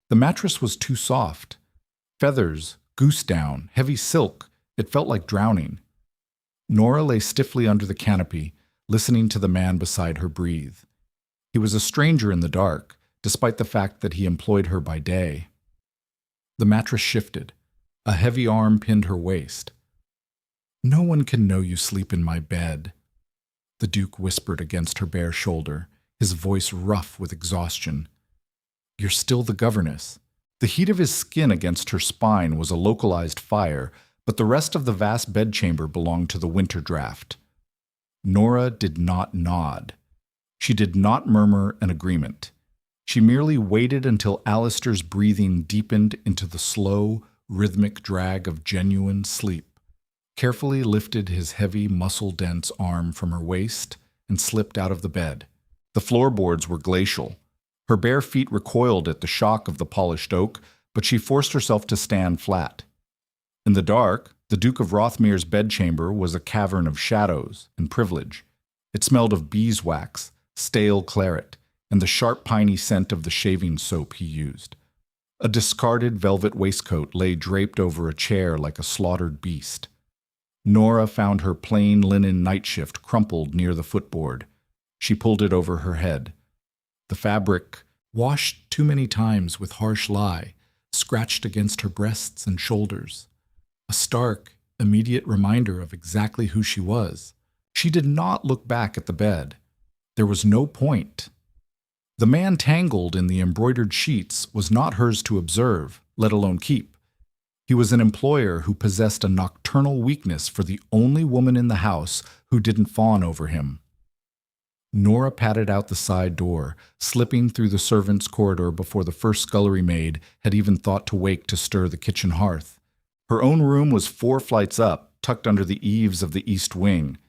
The mattress was too soft. Feathers, goose down, heavy silk, it felt like drowning. Nora lay stiffly under the canopy, listening to the man beside her breathe. He was a stranger in the dark, despite the fact that he employed her by day. The mattress shifted. A heavy arm pinned her waist. "No one can know you sleep in my bed," the Duke whispered against her bare shoulder, his voice rough with exhaustion. "You're still the governess." The heat of his skin against her spine was a localized fire, but the rest of the vast bedchamber belonged to the winter draft. Nora did not nod. She did not murmur an agreement. She merely waited until Alistair's breathing deepened into the slow, rhythmic drag of genuine sleep, carefully lifted his heavy, muscle-dense arm from her waist, and slipped out of the bed. The floorboards were glacial. Her bare feet recoiled at the shock of the polished oak, but she forced herself to stand flat. In the dark, the Duke of Rothmere's bedchamber was a cavern of shadows and privilege. It smelled of beeswax, stale claret, and the sharp piney scent of the shaving soap he used. A discarded velvet waistcoat lay draped over a chair like a slaughtered beast. Nora found her plain linen nightshift crumpled near the footboard. She pulled it over her head. The fabric, washed too many times with harsh lye, scratched against her breasts and shoulders. A stark, immediate reminder of exactly who she was. She did not look back at the bed. There was no point. The man tangled in the embroidered sheets was not hers to observe, let alone keep. He was an employer who possessed a nocturnal weakness for the only woman in the house who didn't fawn over him. Nora patted out the side door, slipping through the servants' corridor before the first scullery maid had even thought to wake to stir the kitchen hearth. Her own room was 4 flights up, tucked under the eaves of the east wing.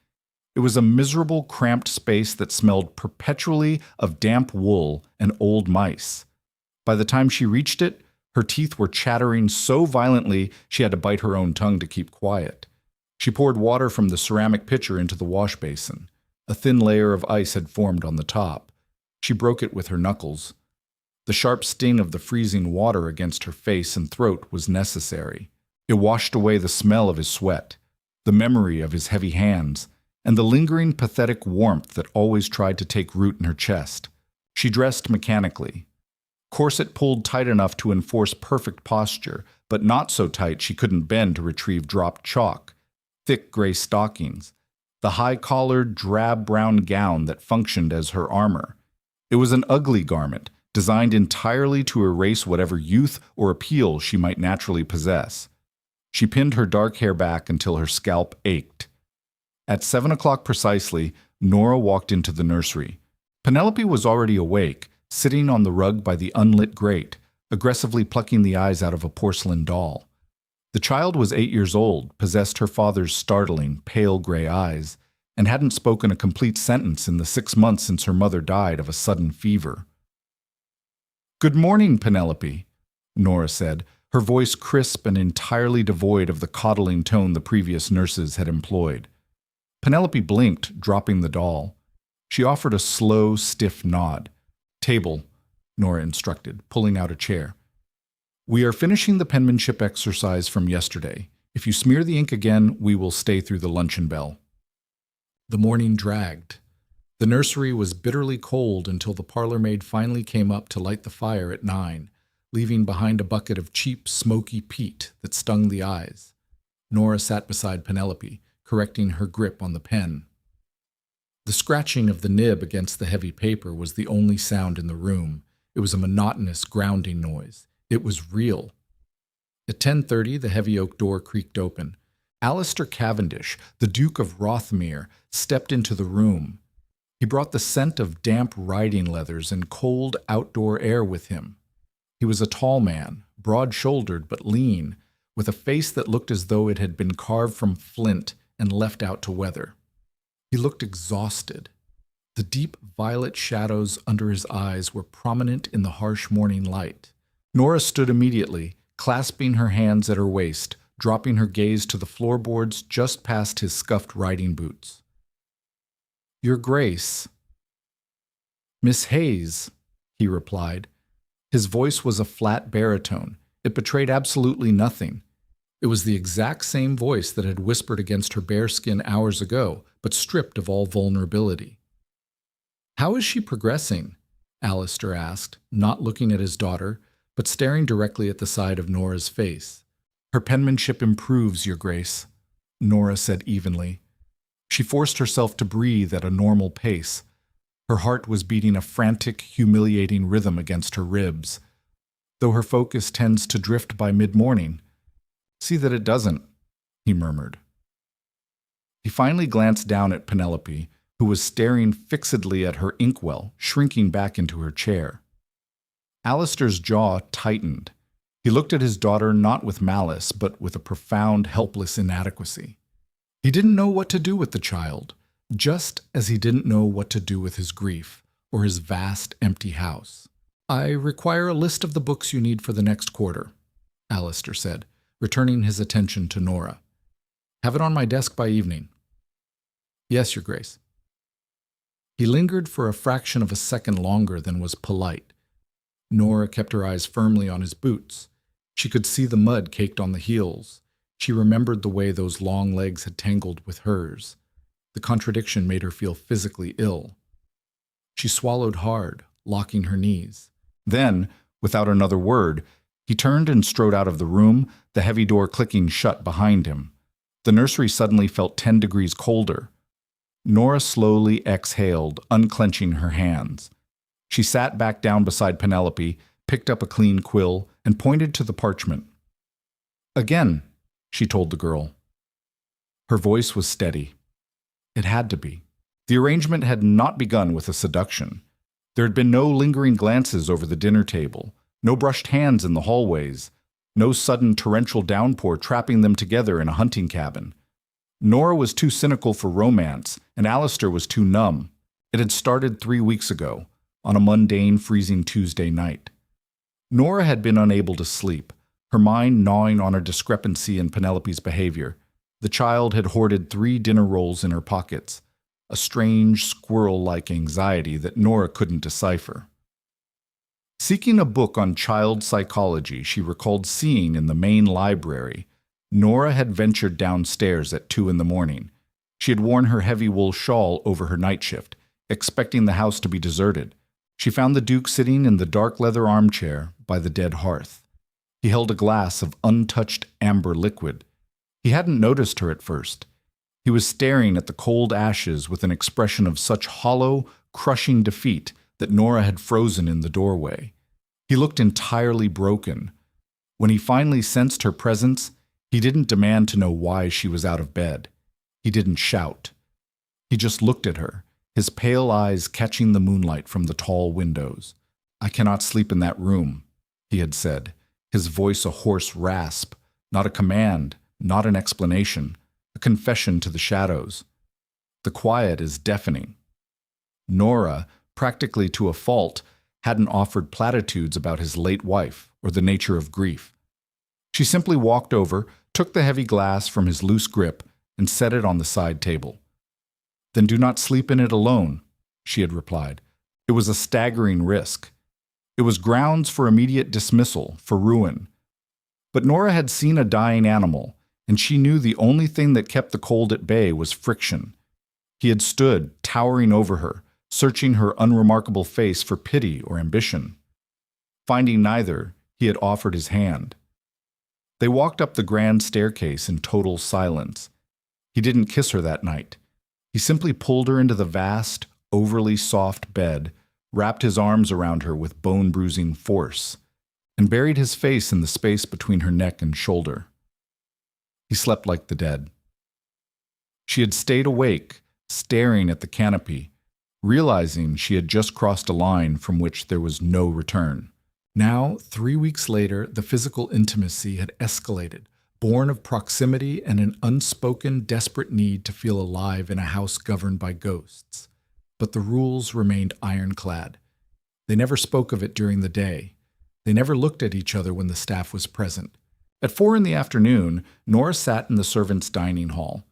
It was a miserable, cramped space that smelled perpetually of damp wool and old mice. By the time she reached it, her teeth were chattering so violently she had to bite her own tongue to keep quiet. She poured water from the ceramic pitcher into the wash basin. A thin layer of ice had formed on the top. She broke it with her knuckles. The sharp sting of the freezing water against her face and throat was necessary. It washed away the smell of his sweat, the memory of his heavy hands, and the lingering pathetic warmth that always tried to take root in her chest. She dressed mechanically. Corset pulled tight enough to enforce perfect posture, but not so tight she couldn't bend to retrieve dropped chalk. Thick gray stockings. The high-collared, drab-brown gown that functioned as her armor. It was an ugly garment, designed entirely to erase whatever youth or appeal she might naturally possess. She pinned her dark hair back until her scalp ached. At 7 o'clock precisely, Nora walked into the nursery. Penelope was already awake, sitting on the rug by the unlit grate, aggressively plucking the eyes out of a porcelain doll. The child was 8 years old, possessed her father's startling, pale gray eyes, and hadn't spoken a complete sentence in the 6 months since her mother died of a sudden fever. "Good morning, Penelope," Nora said, her voice crisp and entirely devoid of the coddling tone the previous nurses had employed. Penelope blinked, dropping the doll. She offered a slow, stiff nod. "Table," Nora instructed, pulling out a chair. "We are finishing the penmanship exercise from yesterday. If you smear the ink again, we will stay through the luncheon bell." The morning dragged. The nursery was bitterly cold until the parlor maid finally came up to light the fire at 9, leaving behind a bucket of cheap, smoky peat that stung the eyes. Nora sat beside Penelope, correcting her grip on the pen. The scratching of the nib against the heavy paper was the only sound in the room. It was a monotonous, grounding noise. It was real. At 10:30, the heavy oak door creaked open. Alistair Cavendish, the Duke of Rothmere, stepped into the room. He brought the scent of damp riding leathers and cold outdoor air with him. He was a tall man, broad-shouldered but lean, with a face that looked as though it had been carved from flint and left out to weather. He looked exhausted. The deep violet shadows under his eyes were prominent in the harsh morning light. Nora stood immediately, clasping her hands at her waist, dropping her gaze to the floorboards just past his scuffed riding boots. "Your Grace." "Miss Hayes," he replied. His voice was a flat baritone. It betrayed absolutely nothing. It was the exact same voice that had whispered against her bare skin hours ago, but stripped of all vulnerability. "How is she progressing?" Alistair asked, not looking at his daughter, but staring directly at the side of Nora's face. "Her penmanship improves, Your Grace," Nora said evenly. She forced herself to breathe at a normal pace. Her heart was beating a frantic, humiliating rhythm against her ribs. Though her focus tends to drift by mid-morning. "See that it doesn't," he murmured. He finally glanced down at Penelope, who was staring fixedly at her inkwell, shrinking back into her chair. Alistair's jaw tightened. He looked at his daughter not with malice, but with a profound, helpless inadequacy. He didn't know what to do with the child, just as he didn't know what to do with his grief or his vast, empty house. "I require a list of the books you need for the next quarter," Alistair said, returning his attention to Nora. "Have it on my desk by evening." "Yes, Your Grace." He lingered for a fraction of a second longer than was polite. Nora kept her eyes firmly on his boots. She could see the mud caked on the heels. She remembered the way those long legs had tangled with hers. The contradiction made her feel physically ill. She swallowed hard, locking her knees. Then, without another word, he turned and strode out of the room, the heavy door clicking shut behind him. The nursery suddenly felt 10 degrees colder. Nora slowly exhaled, unclenching her hands. She sat back down beside Penelope, picked up a clean quill, and pointed to the parchment. "Again," she told the girl. Her voice was steady. It had to be. The arrangement had not begun with a seduction. There had been no lingering glances over the dinner table, no brushed hands in the hallways, no sudden torrential downpour trapping them together in a hunting cabin. Nora was too cynical for romance, and Alistair was too numb. It had started 3 weeks ago, on a mundane, freezing Tuesday night. Nora had been unable to sleep, her mind gnawing on a discrepancy in Penelope's behavior. The child had hoarded 3 dinner rolls in her pockets, a strange, squirrel-like anxiety that Nora couldn't decipher. Seeking a book on child psychology she recalled seeing in the main library, Nora had ventured downstairs at 2 in the morning. She had worn her heavy wool shawl over her night shift, expecting the house to be deserted. She found the Duke sitting in the dark leather armchair by the dead hearth. He held a glass of untouched amber liquid. He hadn't noticed her at first. He was staring at the cold ashes with an expression of such hollow, crushing defeat that Nora had frozen in the doorway. He looked entirely broken. When he finally sensed her presence, he didn't demand to know why she was out of bed. He didn't shout. He just looked at her, his pale eyes catching the moonlight from the tall windows. "I cannot sleep in that room," he had said, his voice a hoarse rasp, not a command, not an explanation, a confession to the shadows. The quiet is deafening. Nora, practically to a fault, hadn't offered platitudes about his late wife or the nature of grief. She simply walked over, took the heavy glass from his loose grip, and set it on the side table. "Then do not sleep in it alone," she had replied. It was a staggering risk. It was grounds for immediate dismissal, for ruin. But Nora had seen a dying animal, and she knew the only thing that kept the cold at bay was friction. He had stood, towering over her, searching her unremarkable face for pity or ambition. Finding neither, he had offered his hand. They walked up the grand staircase in total silence. He didn't kiss her that night. He simply pulled her into the vast, overly soft bed, wrapped his arms around her with bone-bruising force, and buried his face in the space between her neck and shoulder. He slept like the dead. She had stayed awake, staring at the canopy, realizing she had just crossed a line from which there was no return. Now, 3 weeks later, the physical intimacy had escalated, born of proximity and an unspoken, desperate need to feel alive in a house governed by ghosts. But the rules remained ironclad. They never spoke of it during the day. They never looked at each other when the staff was present. At 4 in the afternoon, Nora sat in the servants' dining hall.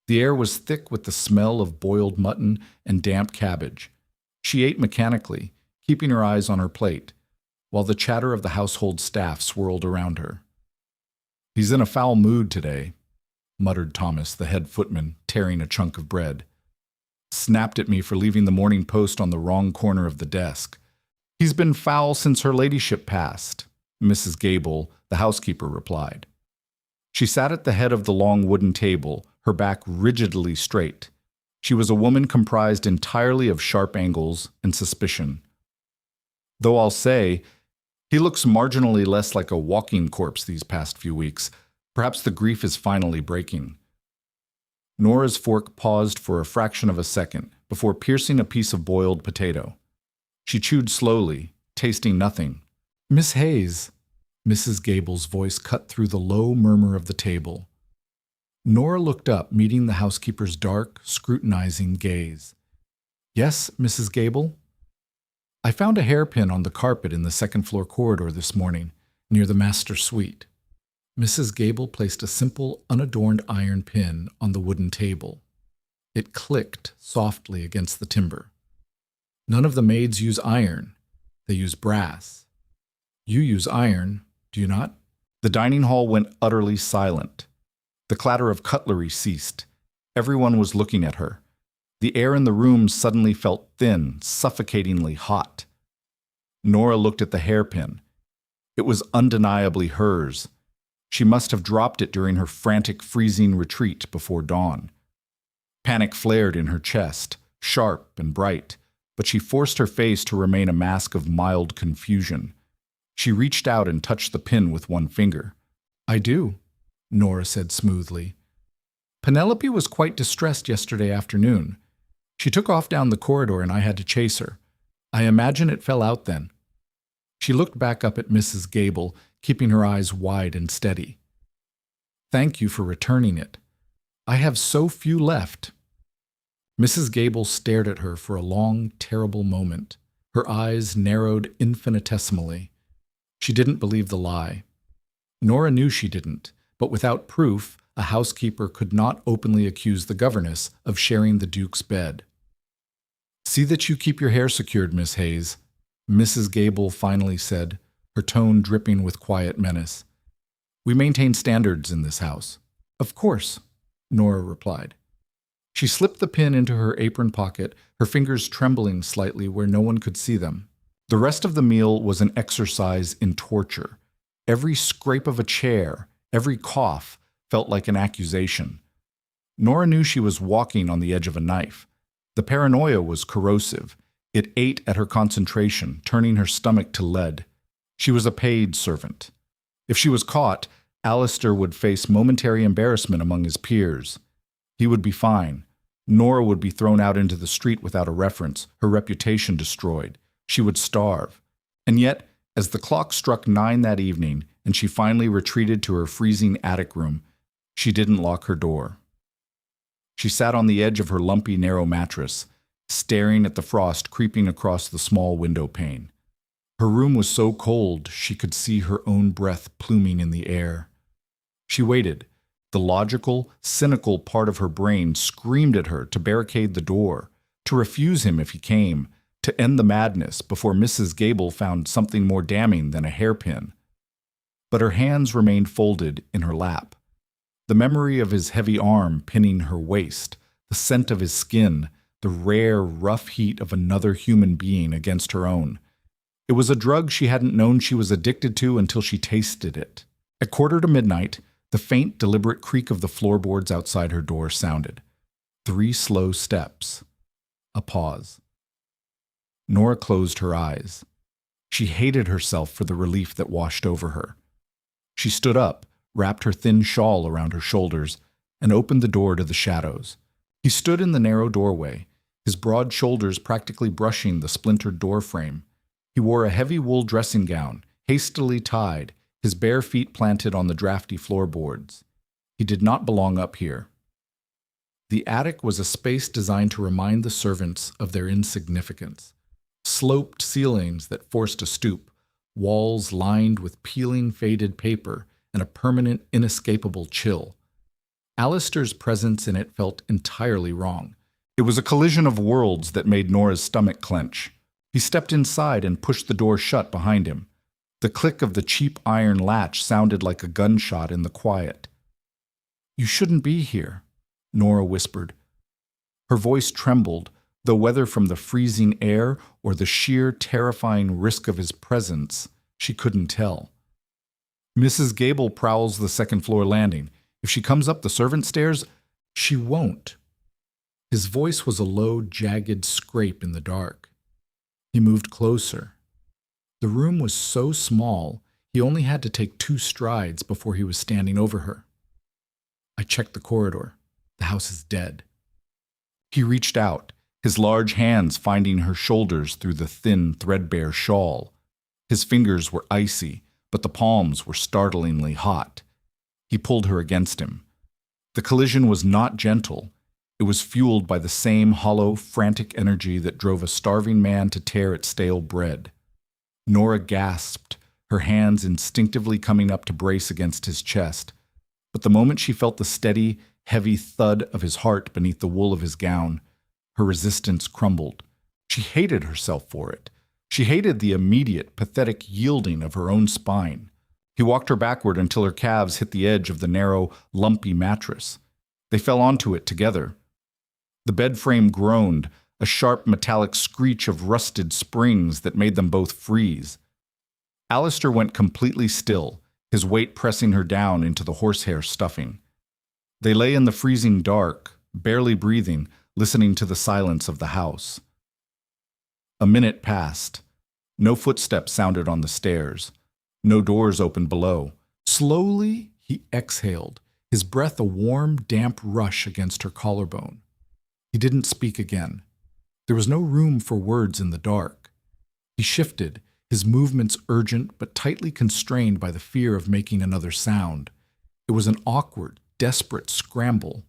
The air was thick with the smell of boiled mutton and damp cabbage. She ate mechanically, keeping her eyes on her plate. while the chatter of the household staff swirled around her. "He's in a foul mood today," muttered Thomas, the head footman, tearing a chunk of bread. "Snapped at me for leaving the Morning Post on the wrong corner of the desk. He's been foul since her ladyship passed," Mrs. Gable, the housekeeper, replied. She sat at the head of the long wooden table, her back rigidly straight. She was a woman comprised entirely of sharp angles and suspicion. "Though I'll say, he looks marginally less like a walking corpse these past few weeks. Perhaps the grief is finally breaking." Nora's fork paused for a fraction of a second before piercing a piece of boiled potato. She chewed slowly, tasting nothing. "Miss Hayes," Mrs. Gable's voice cut through the low murmur of the table. Nora looked up, meeting the housekeeper's dark, scrutinizing gaze. "Yes, Mrs. Gable?" "I found a hairpin on the carpet in the second-floor corridor this morning, near the master suite." Mrs. Gable placed a simple, unadorned iron pin on the wooden table. It clicked softly against the timber. "None of the maids use iron. They use brass. You use iron, do you not?" The dining hall went utterly silent. The clatter of cutlery ceased. Everyone was looking at her. The air in the room suddenly felt thin, suffocatingly hot. Nora looked at the hairpin. It was undeniably hers. She must have dropped it during her frantic, freezing retreat before dawn. Panic flared in her chest, sharp and bright, but she forced her face to remain a mask of mild confusion. She reached out and touched the pin with one finger. "I do," Nora said smoothly. "Penelope was quite distressed yesterday afternoon. She took off down the corridor and I had to chase her. I imagine it fell out then." She looked back up at Mrs. Gable, keeping her eyes wide and steady. "Thank you for returning it. I have so few left." Mrs. Gable stared at her for a long, terrible moment. Her eyes narrowed infinitesimally. She didn't believe the lie. Nora knew she didn't, but without proof, a housekeeper could not openly accuse the governess of sharing the Duke's bed. "See that you keep your hair secured, Miss Hayes," Mrs. Gable finally said, her tone dripping with quiet menace. "We maintain standards in this house." "Of course," Nora replied. She slipped the pin into her apron pocket, her fingers trembling slightly where no one could see them. The rest of the meal was an exercise in torture. Every scrape of a chair, every cough, felt like an accusation. Nora knew she was walking on the edge of a knife. The paranoia was corrosive. It ate at her concentration, turning her stomach to lead. She was a paid servant. If she was caught, Alistair would face momentary embarrassment among his peers. He would be fine. Nora would be thrown out into the street without a reference, her reputation destroyed. She would starve. And yet, as the clock struck 9 that evening and she finally retreated to her freezing attic room, she didn't lock her door. She sat on the edge of her lumpy, narrow mattress, staring at the frost creeping across the small window pane. Her room was so cold she could see her own breath pluming in the air. She waited. The logical, cynical part of her brain screamed at her to barricade the door, to refuse him if he came, to end the madness before Mrs. Gable found something more damning than a hairpin. But her hands remained folded in her lap. The memory of his heavy arm pinning her waist, the scent of his skin, the rare, rough heat of another human being against her own. It was a drug she hadn't known she was addicted to until she tasted it. At 1:45, the faint, deliberate creak of the floorboards outside her door sounded. 3 slow steps. A pause. Nora closed her eyes. She hated herself for the relief that washed over her. She stood up, wrapped her thin shawl around her shoulders, and opened the door to the shadows. He stood in the narrow doorway, his broad shoulders practically brushing the splintered door frame. He wore a heavy wool dressing gown, hastily tied, his bare feet planted on the drafty floorboards. He did not belong up here. The attic was a space designed to remind the servants of their insignificance. Sloped ceilings that forced a stoop, walls lined with peeling faded paper, and a permanent, inescapable chill. Alistair's presence in it felt entirely wrong. It was a collision of worlds that made Nora's stomach clench. He stepped inside and pushed the door shut behind him. The click of the cheap iron latch sounded like a gunshot in the quiet. "You shouldn't be here," Nora whispered. Her voice trembled, though whether from the freezing air or the sheer terrifying risk of his presence, she couldn't tell. "Mrs. Gable prowls the second-floor landing. If she comes up the servant stairs, she won't." His voice was a low, jagged scrape in the dark. He moved closer. The room was so small, he only had to take 2 strides before he was standing over her. "I checked the corridor. The house is dead." He reached out, his large hands finding her shoulders through the thin, threadbare shawl. His fingers were icy, but the palms were startlingly hot. He pulled her against him. The collision was not gentle. It was fueled by the same hollow, frantic energy that drove a starving man to tear at stale bread. Nora gasped, her hands instinctively coming up to brace against his chest. But the moment she felt the steady, heavy thud of his heart beneath the wool of his gown, her resistance crumbled. She hated herself for it. She hated the immediate, pathetic yielding of her own spine. He walked her backward until her calves hit the edge of the narrow, lumpy mattress. They fell onto it together. The bed frame groaned, a sharp metallic screech of rusted springs that made them both freeze. Alistair went completely still, his weight pressing her down into the horsehair stuffing. They lay in the freezing dark, barely breathing, listening to the silence of the house. A minute passed. No footsteps sounded on the stairs. No doors opened below. Slowly, he exhaled, his breath a warm, damp rush against her collarbone. He didn't speak again. There was no room for words in the dark. He shifted, his movements urgent but tightly constrained by the fear of making another sound. It was an awkward, desperate scramble.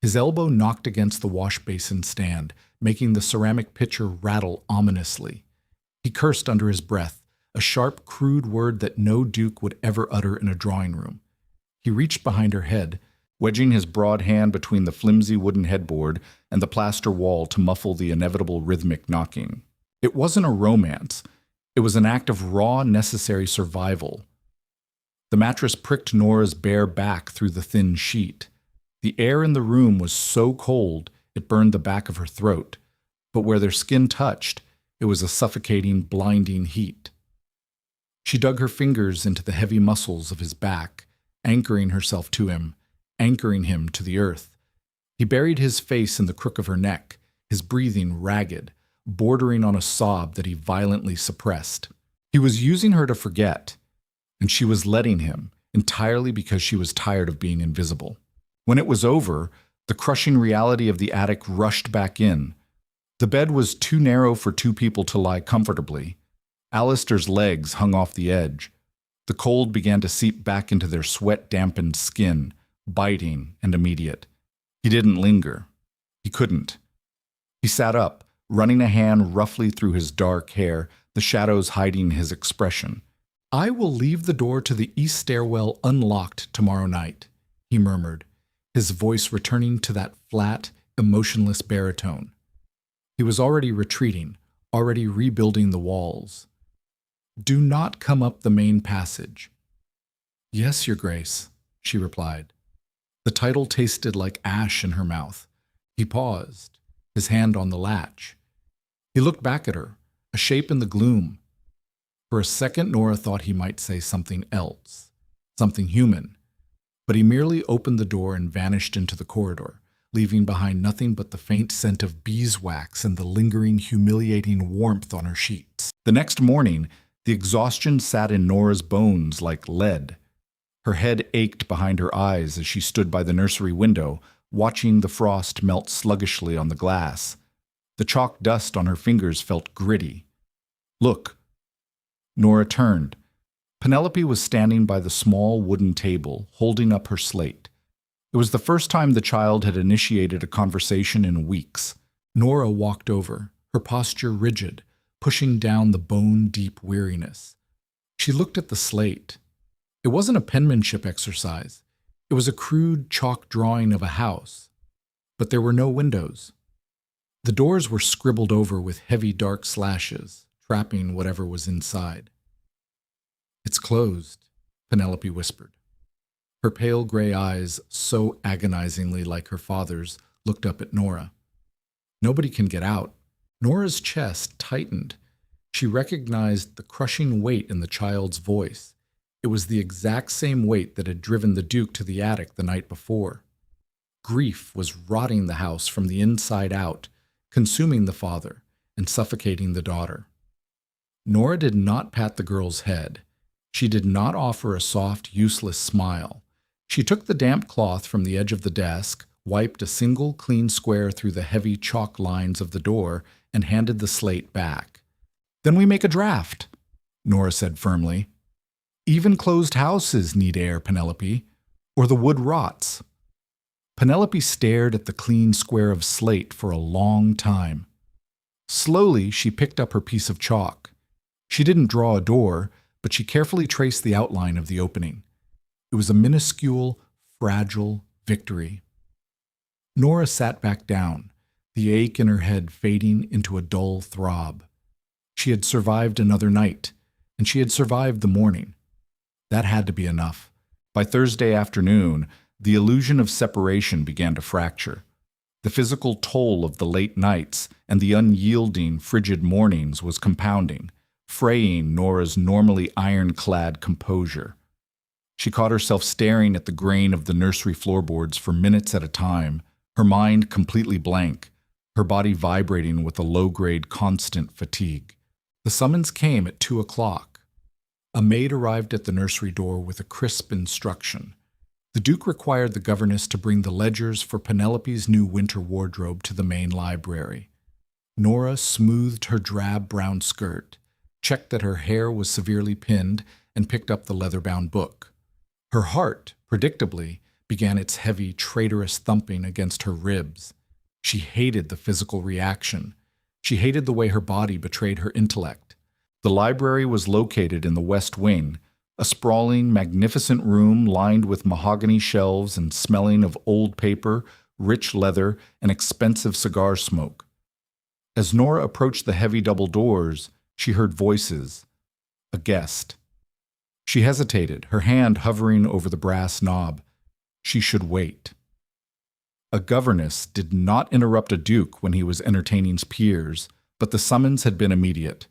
His elbow knocked against the wash basin stand, making the ceramic pitcher rattle ominously. He cursed under his breath, a sharp, crude word that no duke would ever utter in a drawing room. He reached behind her head, wedging his broad hand between the flimsy wooden headboard and the plaster wall to muffle the inevitable rhythmic knocking. It wasn't a romance. It was an act of raw, necessary survival. The mattress pricked Nora's bare back through the thin sheet. The air in the room was so cold it burned the back of her throat, but where their skin touched, it was a suffocating, blinding heat. She dug her fingers into the heavy muscles of his back, anchoring herself to him, anchoring him to the earth. He buried his face in the crook of her neck, his breathing ragged, bordering on a sob that he violently suppressed. He was using her to forget, and she was letting him, entirely because she was tired of being invisible. When it was over, the crushing reality of the attic rushed back in. The bed was too narrow for 2 people to lie comfortably. Alistair's legs hung off the edge. The cold began to seep back into their sweat-dampened skin, biting and immediate. He didn't linger. He couldn't. He sat up, running a hand roughly through his dark hair, the shadows hiding his expression. "I will leave the door to the east stairwell unlocked tomorrow night," he murmured, his voice returning to that flat, emotionless baritone. He was already retreating, already rebuilding the walls. "Do not come up the main passage." "Yes, Your Grace," she replied. The title tasted like ash in her mouth. He paused, his hand on the latch. He looked back at her, a shape in the gloom. For a second, Nora thought he might say something else, something human, but he merely opened the door and vanished into the corridor, leaving behind nothing but the faint scent of beeswax and the lingering, humiliating warmth on her sheets. The next morning, the exhaustion sat in Nora's bones like lead. Her head ached behind her eyes as she stood by the nursery window, watching the frost melt sluggishly on the glass. The chalk dust on her fingers felt gritty. "Look." Nora turned. Penelope was standing by the small wooden table, holding up her slate. It was the first time the child had initiated a conversation in weeks. Nora walked over, her posture rigid, pushing down the bone-deep weariness. She looked at the slate. It wasn't a penmanship exercise. It was a crude chalk drawing of a house. But there were no windows. The doors were scribbled over with heavy dark slashes, trapping whatever was inside. It's closed, Penelope whispered. Her pale gray eyes, so agonizingly like her father's, looked up at Nora. Nobody can get out. Nora's chest tightened. She recognized the crushing weight in the child's voice. It was the exact same weight that had driven the Duke to the attic the night before. Grief was rotting the house from the inside out, consuming the father and suffocating the daughter. Nora did not pat the girl's head. She did not offer a soft, useless smile. She took the damp cloth from the edge of the desk, wiped a single clean square through the heavy chalk lines of the door, and handed the slate back. "Then we make a draft," Nora said firmly. "Even closed houses need air, Penelope, or the wood rots." Penelope stared at the clean square of slate for a long time. Slowly, she picked up her piece of chalk. She didn't draw a door, but she carefully traced the outline of the opening. It was a minuscule, fragile victory. Nora sat back down, the ache in her head fading into a dull throb. She had survived another night, and she had survived the morning. That had to be enough. By Thursday afternoon, the illusion of separation began to fracture. The physical toll of the late nights and the unyielding, frigid mornings was compounding, fraying Nora's normally ironclad composure. She caught herself staring at the grain of the nursery floorboards for minutes at a time, her mind completely blank, her body vibrating with a low-grade constant fatigue. The summons came at 2:00. A maid arrived at the nursery door with a crisp instruction. The Duke required the governess to bring the ledgers for Penelope's new winter wardrobe to the main library. Nora smoothed her drab brown skirt, checked that her hair was severely pinned, and picked up the leather-bound book. Her heart, predictably, began its heavy, traitorous thumping against her ribs. She hated the physical reaction. She hated the way her body betrayed her intellect. The library was located in the West Wing, a sprawling, magnificent room lined with mahogany shelves and smelling of old paper, rich leather, and expensive cigar smoke. As Nora approached the heavy double doors, she heard voices. A guest. She hesitated, her hand hovering over the brass knob. She should wait. A governess did not interrupt a duke when he was entertaining peers, but the summons had been immediate.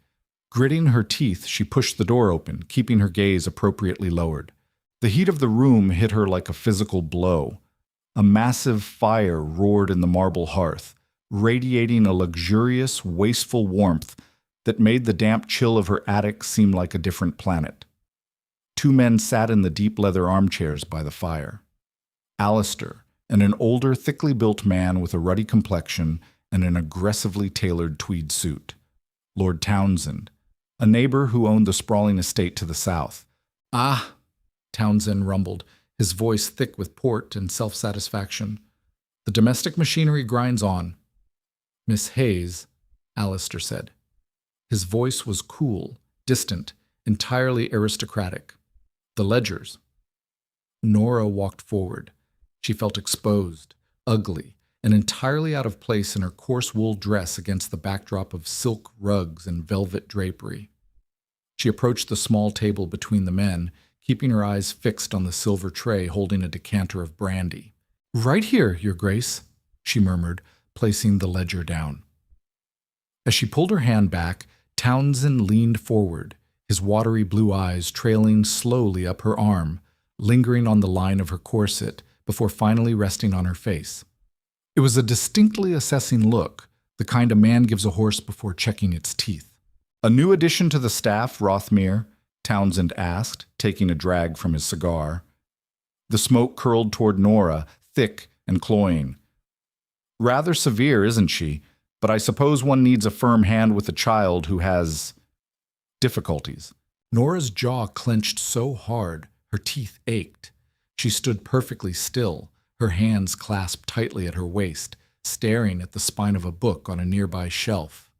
Gritting her teeth, she pushed the door open, keeping her gaze appropriately lowered. The heat of the room hit her like a physical blow. A massive fire roared in the marble hearth, radiating a luxurious, wasteful warmth that made the damp chill of her attic seem like a different planet. Two men sat in the deep leather armchairs by the fire. Alistair, and an older, thickly built man with a ruddy complexion and an aggressively tailored tweed suit. Lord Townsend, a neighbor who owned the sprawling estate to the south. "Ah," Townsend rumbled, his voice thick with port and self-satisfaction. "The domestic machinery grinds on." "Miss Hayes," Alistair said. His voice was cool, distant, entirely aristocratic. "The ledgers." Nora walked forward. She felt exposed, ugly, and entirely out of place in her coarse wool dress against the backdrop of silk rugs and velvet drapery. She approached the small table between the men, keeping her eyes fixed on the silver tray holding a decanter of brandy. "Right here, Your Grace," she murmured, placing the ledger down. As she pulled her hand back, Townsend leaned forward, his watery blue eyes trailing slowly up her arm, lingering on the line of her corset, before finally resting on her face. It was a distinctly assessing look, the kind a man gives a horse before checking its teeth. "A new addition to the staff, Rothmere?" Townsend asked, taking a drag from his cigar. The smoke curled toward Nora, thick and cloying. "Rather severe, isn't she? But I suppose one needs a firm hand with a child who has difficulties." Nora's jaw clenched so hard, her teeth ached. She stood perfectly still, her hands clasped tightly at her waist, staring at the spine of a book on a nearby shelf.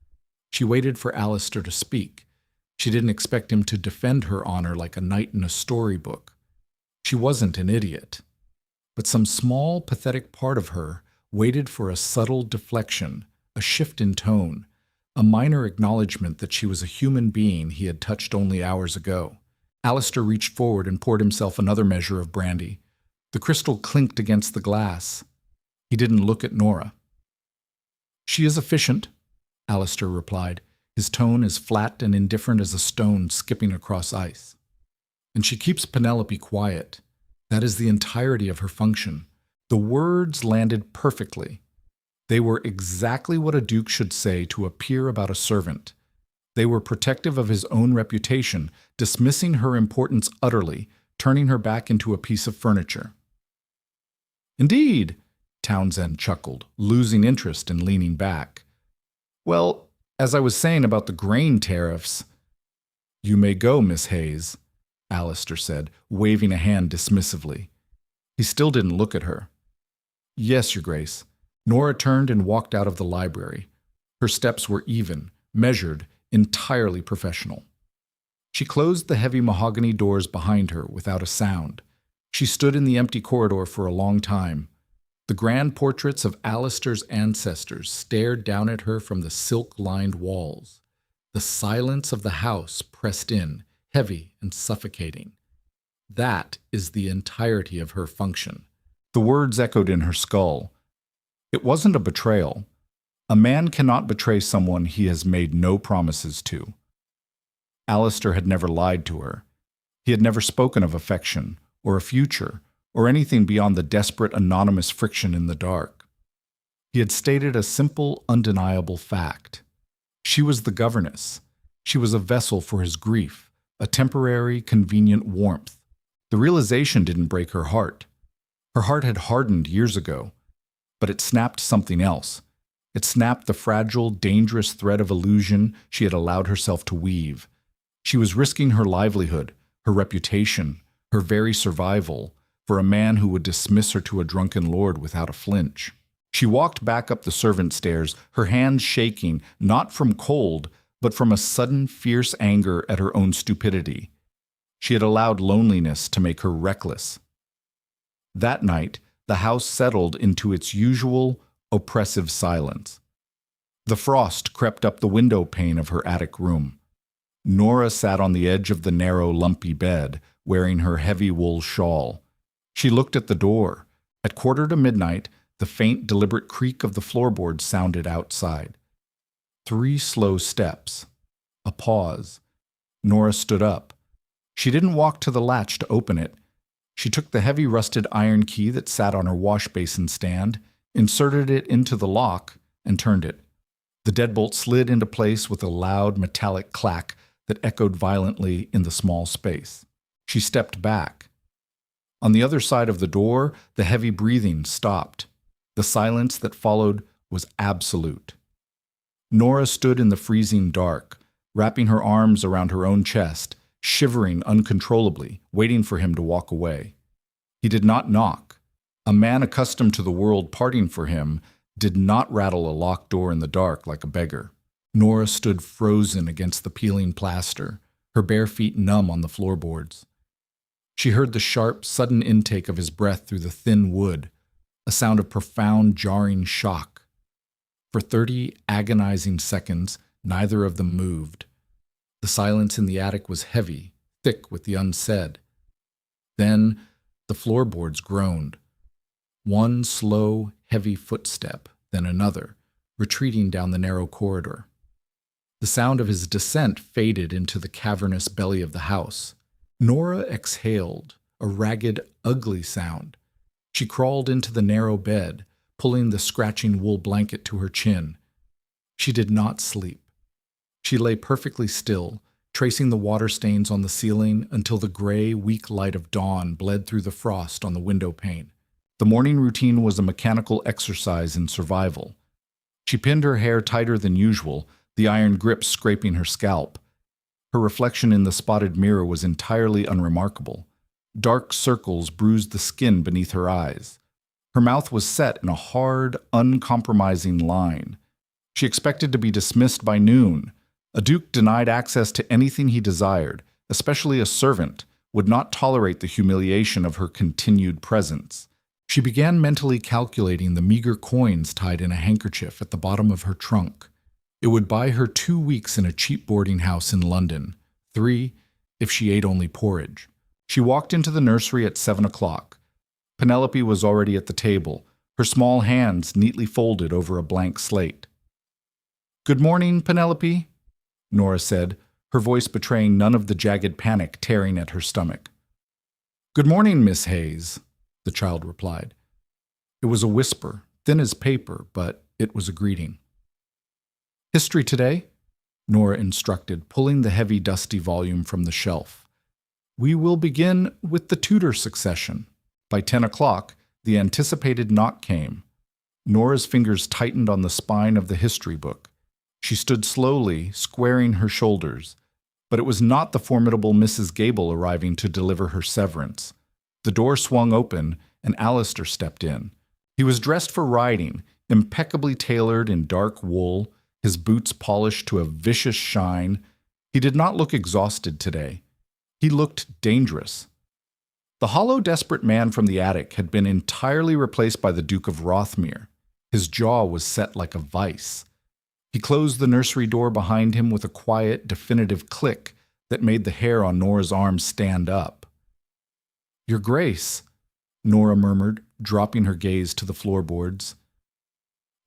She waited for Alistair to speak. She didn't expect him to defend her honor like a knight in a storybook. She wasn't an idiot. But some small, pathetic part of her waited for a subtle deflection, a shift in tone, a minor acknowledgement that she was a human being he had touched only hours ago. Alistair reached forward and poured himself another measure of brandy. The crystal clinked against the glass. He didn't look at Nora. "She is efficient," Alistair replied, his tone as flat and indifferent as a stone skipping across ice. "And she keeps Penelope quiet. That is the entirety of her function." The words landed perfectly. They were exactly what a duke should say to a peer about a servant. They were protective of his own reputation, dismissing her importance utterly, turning her back into a piece of furniture. "Indeed," Townsend chuckled, losing interest and leaning back. "Well, as I was saying about the grain tariffs—" "You may go, Miss Hayes," Alistair said, waving a hand dismissively. He still didn't look at her. "Yes, Your Grace." Nora turned and walked out of the library. Her steps were even, measured, entirely professional. She closed the heavy mahogany doors behind her without a sound. She stood in the empty corridor for a long time. The grand portraits of Alistair's ancestors stared down at her from the silk-lined walls. The silence of the house pressed in, heavy and suffocating. That is the entirety of her function. The words echoed in her skull. It wasn't a betrayal. A man cannot betray someone he has made no promises to. Alistair had never lied to her. He had never spoken of affection, or a future, or anything beyond the desperate anonymous friction in the dark. He had stated a simple, undeniable fact. She was the governess. She was a vessel for his grief, a temporary, convenient warmth. The realization didn't break her heart. Her heart had hardened years ago, but it snapped something else. It snapped the fragile, dangerous thread of illusion she had allowed herself to weave. She was risking her livelihood, her reputation, her very survival, for a man who would dismiss her to a drunken lord without a flinch. She walked back up the servant stairs, her hands shaking, not from cold, but from a sudden, fierce anger at her own stupidity. She had allowed loneliness to make her reckless. That night, the house settled into its usual, oppressive silence. The frost crept up the window pane of her attic room. Nora sat on the edge of the narrow, lumpy bed, wearing her heavy wool shawl. She looked at the door. At 1:45, the faint, deliberate creak of the floorboards sounded outside. 3 slow steps. A pause. Nora stood up. She didn't walk to the latch to open it. She took the heavy rusted iron key that sat on her wash basin stand, inserted it into the lock, and turned it. The deadbolt slid into place with a loud metallic clack that echoed violently in the small space. She stepped back. On the other side of the door, the heavy breathing stopped. The silence that followed was absolute. Nora stood in the freezing dark, wrapping her arms around her own chest, shivering uncontrollably, waiting for him to walk away. He did not knock. A man accustomed to the world parting for him did not rattle a locked door in the dark like a beggar. Nora stood frozen against the peeling plaster, her bare feet numb on the floorboards. She heard the sharp, sudden intake of his breath through the thin wood, a sound of profound, jarring shock. For 30 agonizing seconds, neither of them moved. The silence in the attic was heavy, thick with the unsaid. Then the floorboards groaned. One slow, heavy footstep, then another, retreating down the narrow corridor. The sound of his descent faded into the cavernous belly of the house. Nora exhaled, a ragged, ugly sound. She crawled into the narrow bed, pulling the scratching wool blanket to her chin. She did not sleep. She lay perfectly still, tracing the water stains on the ceiling until the gray, weak light of dawn bled through the frost on the window pane. The morning routine was a mechanical exercise in survival. She pinned her hair tighter than usual, the iron grip scraping her scalp. Her reflection in the spotted mirror was entirely unremarkable. Dark circles bruised the skin beneath her eyes. Her mouth was set in a hard, uncompromising line. She expected to be dismissed by noon. A duke denied access to anything he desired, especially a servant, would not tolerate the humiliation of her continued presence. She began mentally calculating the meager coins tied in a handkerchief at the bottom of her trunk. It would buy her 2 weeks in a cheap boarding house in London, 3 if she ate only porridge. She walked into the nursery at 7 o'clock. Penelope was already at the table, her small hands neatly folded over a blank slate. "Good morning, Penelope," Nora said, her voice betraying none of the jagged panic tearing at her stomach. "Good morning, Miss Hayes," the child replied. It was a whisper, thin as paper, but it was a greeting. "History today?" Nora instructed, pulling the heavy, dusty volume from the shelf. "We will begin with the Tudor succession." By 10 o'clock, the anticipated knock came. Nora's fingers tightened on the spine of the history book. She stood slowly, squaring her shoulders. But it was not the formidable Mrs. Gable arriving to deliver her severance. The door swung open, and Alistair stepped in. He was dressed for riding, impeccably tailored in dark wool, his boots polished to a vicious shine. He did not look exhausted today. He looked dangerous. The hollow, desperate man from the attic had been entirely replaced by the Duke of Rothmere. His jaw was set like a vice. He closed the nursery door behind him with a quiet, definitive click that made the hair on Nora's arm stand up. "Your Grace," Nora murmured, dropping her gaze to the floorboards.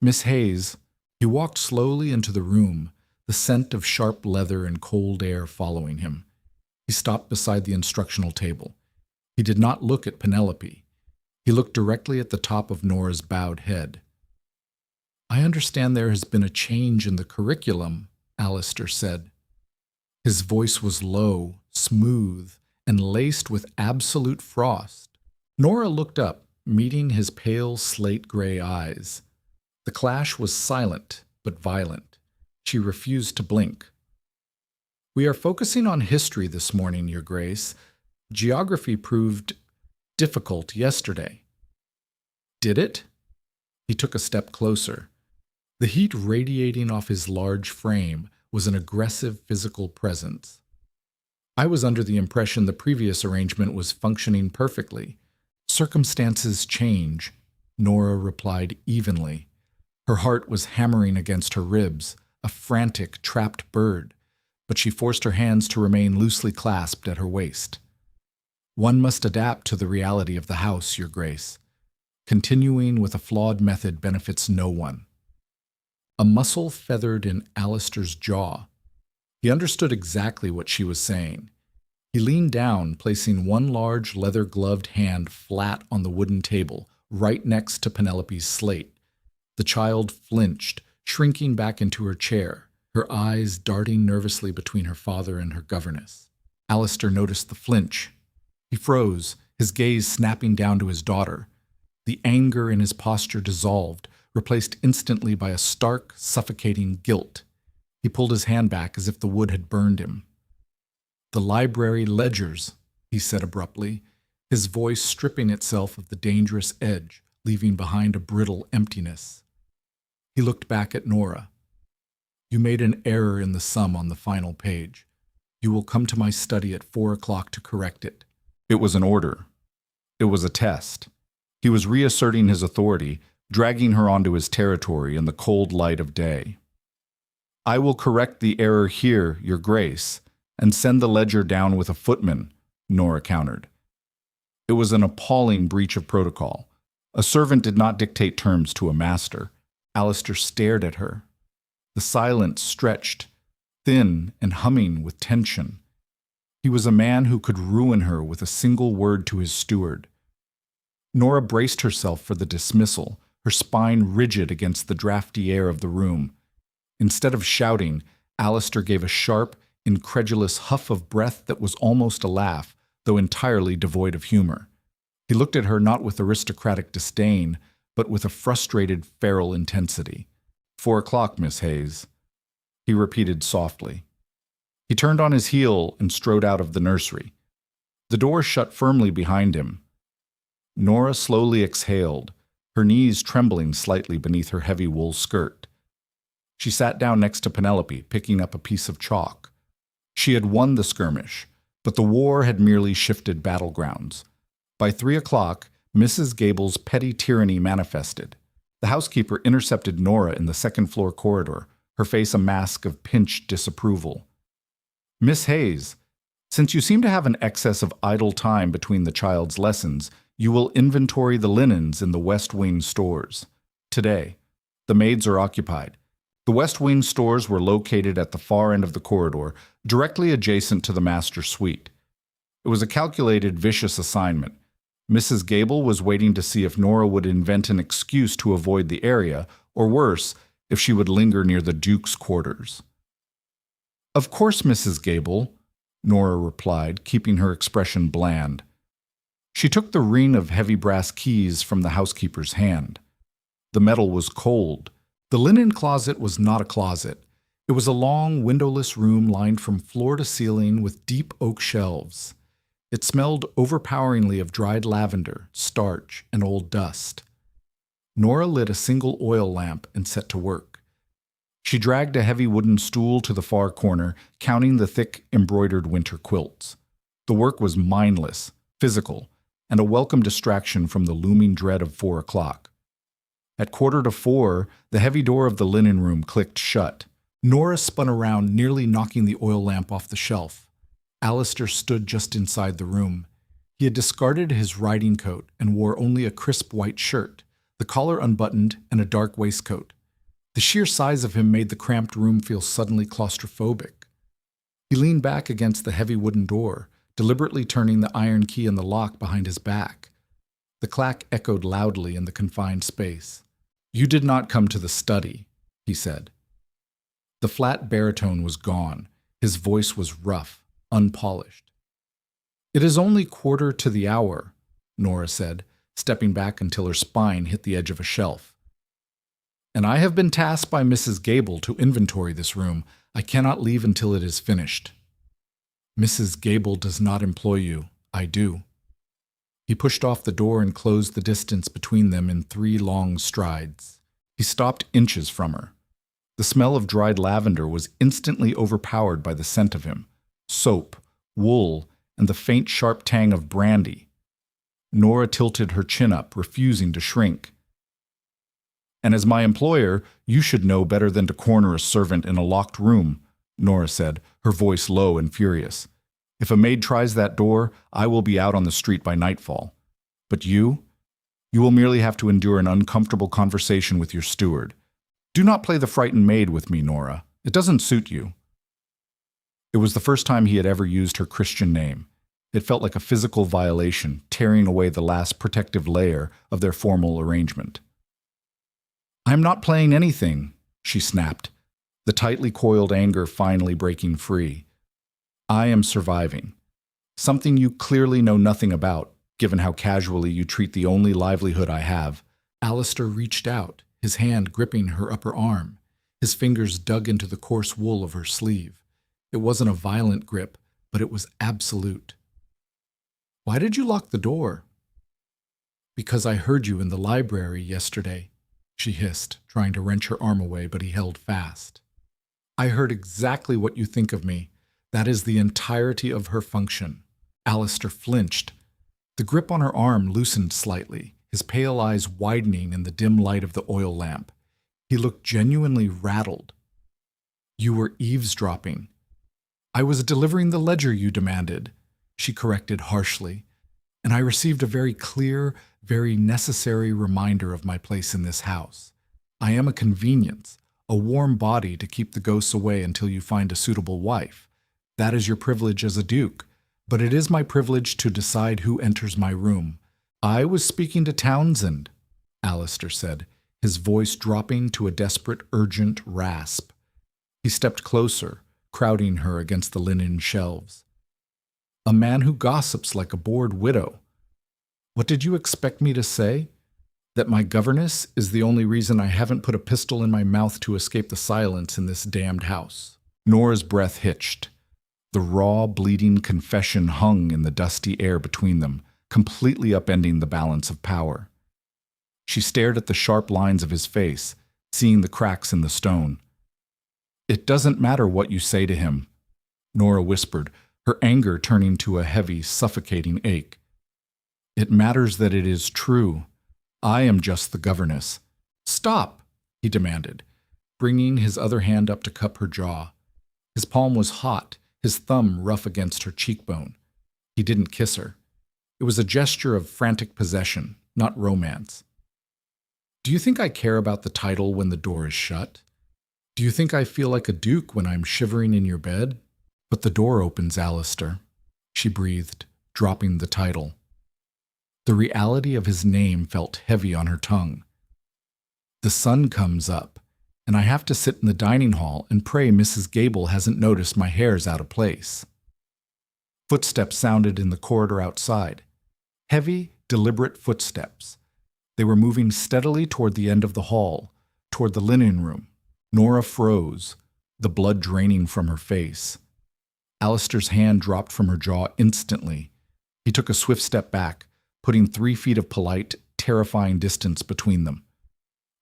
"Miss Hayes." He walked slowly into the room, the scent of sharp leather and cold air following him. He stopped beside the instructional table. He did not look at Penelope. He looked directly at the top of Nora's bowed head. "I understand there has been a change in the curriculum," Alistair said. His voice was low, smooth, and laced with absolute frost. Nora looked up, meeting his pale slate-gray eyes. The clash was silent, but violent. She refused to blink. "We are focusing on history this morning, Your Grace. Geography proved difficult yesterday." "Did it?" He took a step closer. The heat radiating off his large frame was an aggressive physical presence. "I was under the impression the previous arrangement was functioning perfectly. Circumstances change," Nora replied evenly. Her heart was hammering against her ribs, a frantic, trapped bird, but she forced her hands to remain loosely clasped at her waist. "One must adapt to the reality of the house, Your Grace. Continuing with a flawed method benefits no one." A muscle feathered in Alistair's jaw. He understood exactly what she was saying. He leaned down, placing one large leather-gloved hand flat on the wooden table, right next to Penelope's slate. The child flinched, shrinking back into her chair, her eyes darting nervously between her father and her governess. Alistair noticed the flinch. He froze, his gaze snapping down to his daughter. The anger in his posture dissolved, replaced instantly by a stark, suffocating guilt. He pulled his hand back as if the wood had burned him. "The library ledgers," he said abruptly, his voice stripping itself of the dangerous edge, leaving behind a brittle emptiness. He looked back at Nora. "You made an error in the sum on the final page. You will come to my study at 4 o'clock to correct it." It was an order. It was a test. He was reasserting his authority, dragging her onto his territory in the cold light of day. "I will correct the error here, Your Grace, and send the ledger down with a footman," Nora countered. It was an appalling breach of protocol. A servant did not dictate terms to a master. Alistair stared at her. The silence stretched, thin and humming with tension. He was a man who could ruin her with a single word to his steward. Nora braced herself for the dismissal, her spine rigid against the drafty air of the room. Instead of shouting, Alistair gave a sharp, incredulous huff of breath that was almost a laugh, though entirely devoid of humor. He looked at her not with aristocratic disdain, but with a frustrated, feral intensity. 4 o'clock, Miss Hayes," he repeated softly. He turned on his heel and strode out of the nursery. The door shut firmly behind him. Nora slowly exhaled, her knees trembling slightly beneath her heavy wool skirt. She sat down next to Penelope, picking up a piece of chalk. She had won the skirmish, but the war had merely shifted battlegrounds. By 3 o'clock, Mrs. Gable's petty tyranny manifested. The housekeeper intercepted Nora in the second-floor corridor, her face a mask of pinched disapproval. "Miss Hayes," Since you seem to have an excess of idle time between the child's lessons, you will inventory the linens in the West Wing stores. Today, the maids are occupied. The West Wing stores were located at the far end of the corridor, directly adjacent to the master suite. It was a calculated, vicious assignment. Mrs. Gable was waiting to see if Nora would invent an excuse to avoid the area, or worse, if she would linger near the Duke's quarters. "Of course, Mrs. Gable," Nora replied, keeping her expression bland. She took the ring of heavy brass keys from the housekeeper's hand. The metal was cold. The linen closet was not a closet. It was a long, windowless room lined from floor to ceiling with deep oak shelves. It smelled overpoweringly of dried lavender, starch, and old dust. Nora lit a single oil lamp and set to work. She dragged a heavy wooden stool to the far corner, counting the thick, embroidered winter quilts. The work was mindless, physical, and a welcome distraction from the looming dread of 4 o'clock. At 3:45, the heavy door of the linen room clicked shut. Nora spun around, nearly knocking the oil lamp off the shelf. Alistair stood just inside the room. He had discarded his riding coat and wore only a crisp white shirt, the collar unbuttoned, and a dark waistcoat. The sheer size of him made the cramped room feel suddenly claustrophobic. He leaned back against the heavy wooden door, deliberately turning the iron key in the lock behind his back. The clack echoed loudly in the confined space. "You did not come to the study," he said. The flat baritone was gone. His voice was rough, unpolished. "It is only 1:15, Nora said, stepping back until her spine hit the edge of a shelf. "And I have been tasked by Mrs. Gable to inventory this room. I cannot leave until it is finished." "Mrs. Gable does not employ you. I do." He pushed off the door and closed the distance between them in 3 long strides. He stopped inches from her. The smell of dried lavender was instantly overpowered by the scent of him, soap, wool, and the faint sharp tang of brandy. Nora tilted her chin up, refusing to shrink. "And as my employer, you should know better than to corner a servant in a locked room," Nora said, her voice low and furious. "If a maid tries that door, I will be out on the street by nightfall. But you will merely have to endure an uncomfortable conversation with your steward. Do not play the frightened maid with me, Nora. It doesn't suit you." It was the first time he had ever used her Christian name. It felt like a physical violation, tearing away the last protective layer of their formal arrangement. "I am not playing anything," she snapped, the tightly coiled anger finally breaking free. "I am surviving. Something you clearly know nothing about, given how casually you treat the only livelihood I have." Alistair reached out, his hand gripping her upper arm. His fingers dug into the coarse wool of her sleeve. It wasn't a violent grip, but it was absolute. "Why did you lock the door?" "Because I heard you in the library yesterday," she hissed, trying to wrench her arm away, but he held fast. "I heard exactly what you think of me. That is the entirety of her function." Alistair flinched. The grip on her arm loosened slightly, his pale eyes widening in the dim light of the oil lamp. He looked genuinely rattled. "You were eavesdropping." "I was delivering the ledger you demanded," she corrected harshly, "and I received a very clear, very necessary reminder of my place in this house. I am a convenience, a warm body to keep the ghosts away until you find a suitable wife. That is your privilege as a duke, but it is my privilege to decide who enters my room. I was speaking to Townsend," Alistair said, his voice dropping to a desperate, urgent rasp. He stepped closer, crowding her against the linen shelves. "A man who gossips like a bored widow. What did you expect me to say? That my governess is the only reason I haven't put a pistol in my mouth to escape the silence in this damned house?" Nora's breath hitched. The raw, bleeding confession hung in the dusty air between them, completely upending the balance of power. She stared at the sharp lines of his face, seeing the cracks in the stone. "It doesn't matter what you say to him," Nora whispered, her anger turning to a heavy, suffocating ache. "It matters that it is true. I am just the governess." "Stop," he demanded, bringing his other hand up to cup her jaw. His palm was hot, his thumb rough against her cheekbone. He didn't kiss her. It was a gesture of frantic possession, not romance. Do you think I care about the title when the door is shut? Do you think I feel like a duke when I'm shivering in your bed? But the door opens, Alistair, she breathed, dropping the title. The reality of his name felt heavy on her tongue. The sun comes up, and I have to sit in the dining hall and pray Mrs. Gable hasn't noticed my hair's out of place. Footsteps sounded in the corridor outside. Heavy, deliberate footsteps. They were moving steadily toward the end of the hall, toward the linen room. Nora froze, the blood draining from her face. Alistair's hand dropped from her jaw instantly. He took a swift step back, putting 3 feet of polite, terrifying distance between them.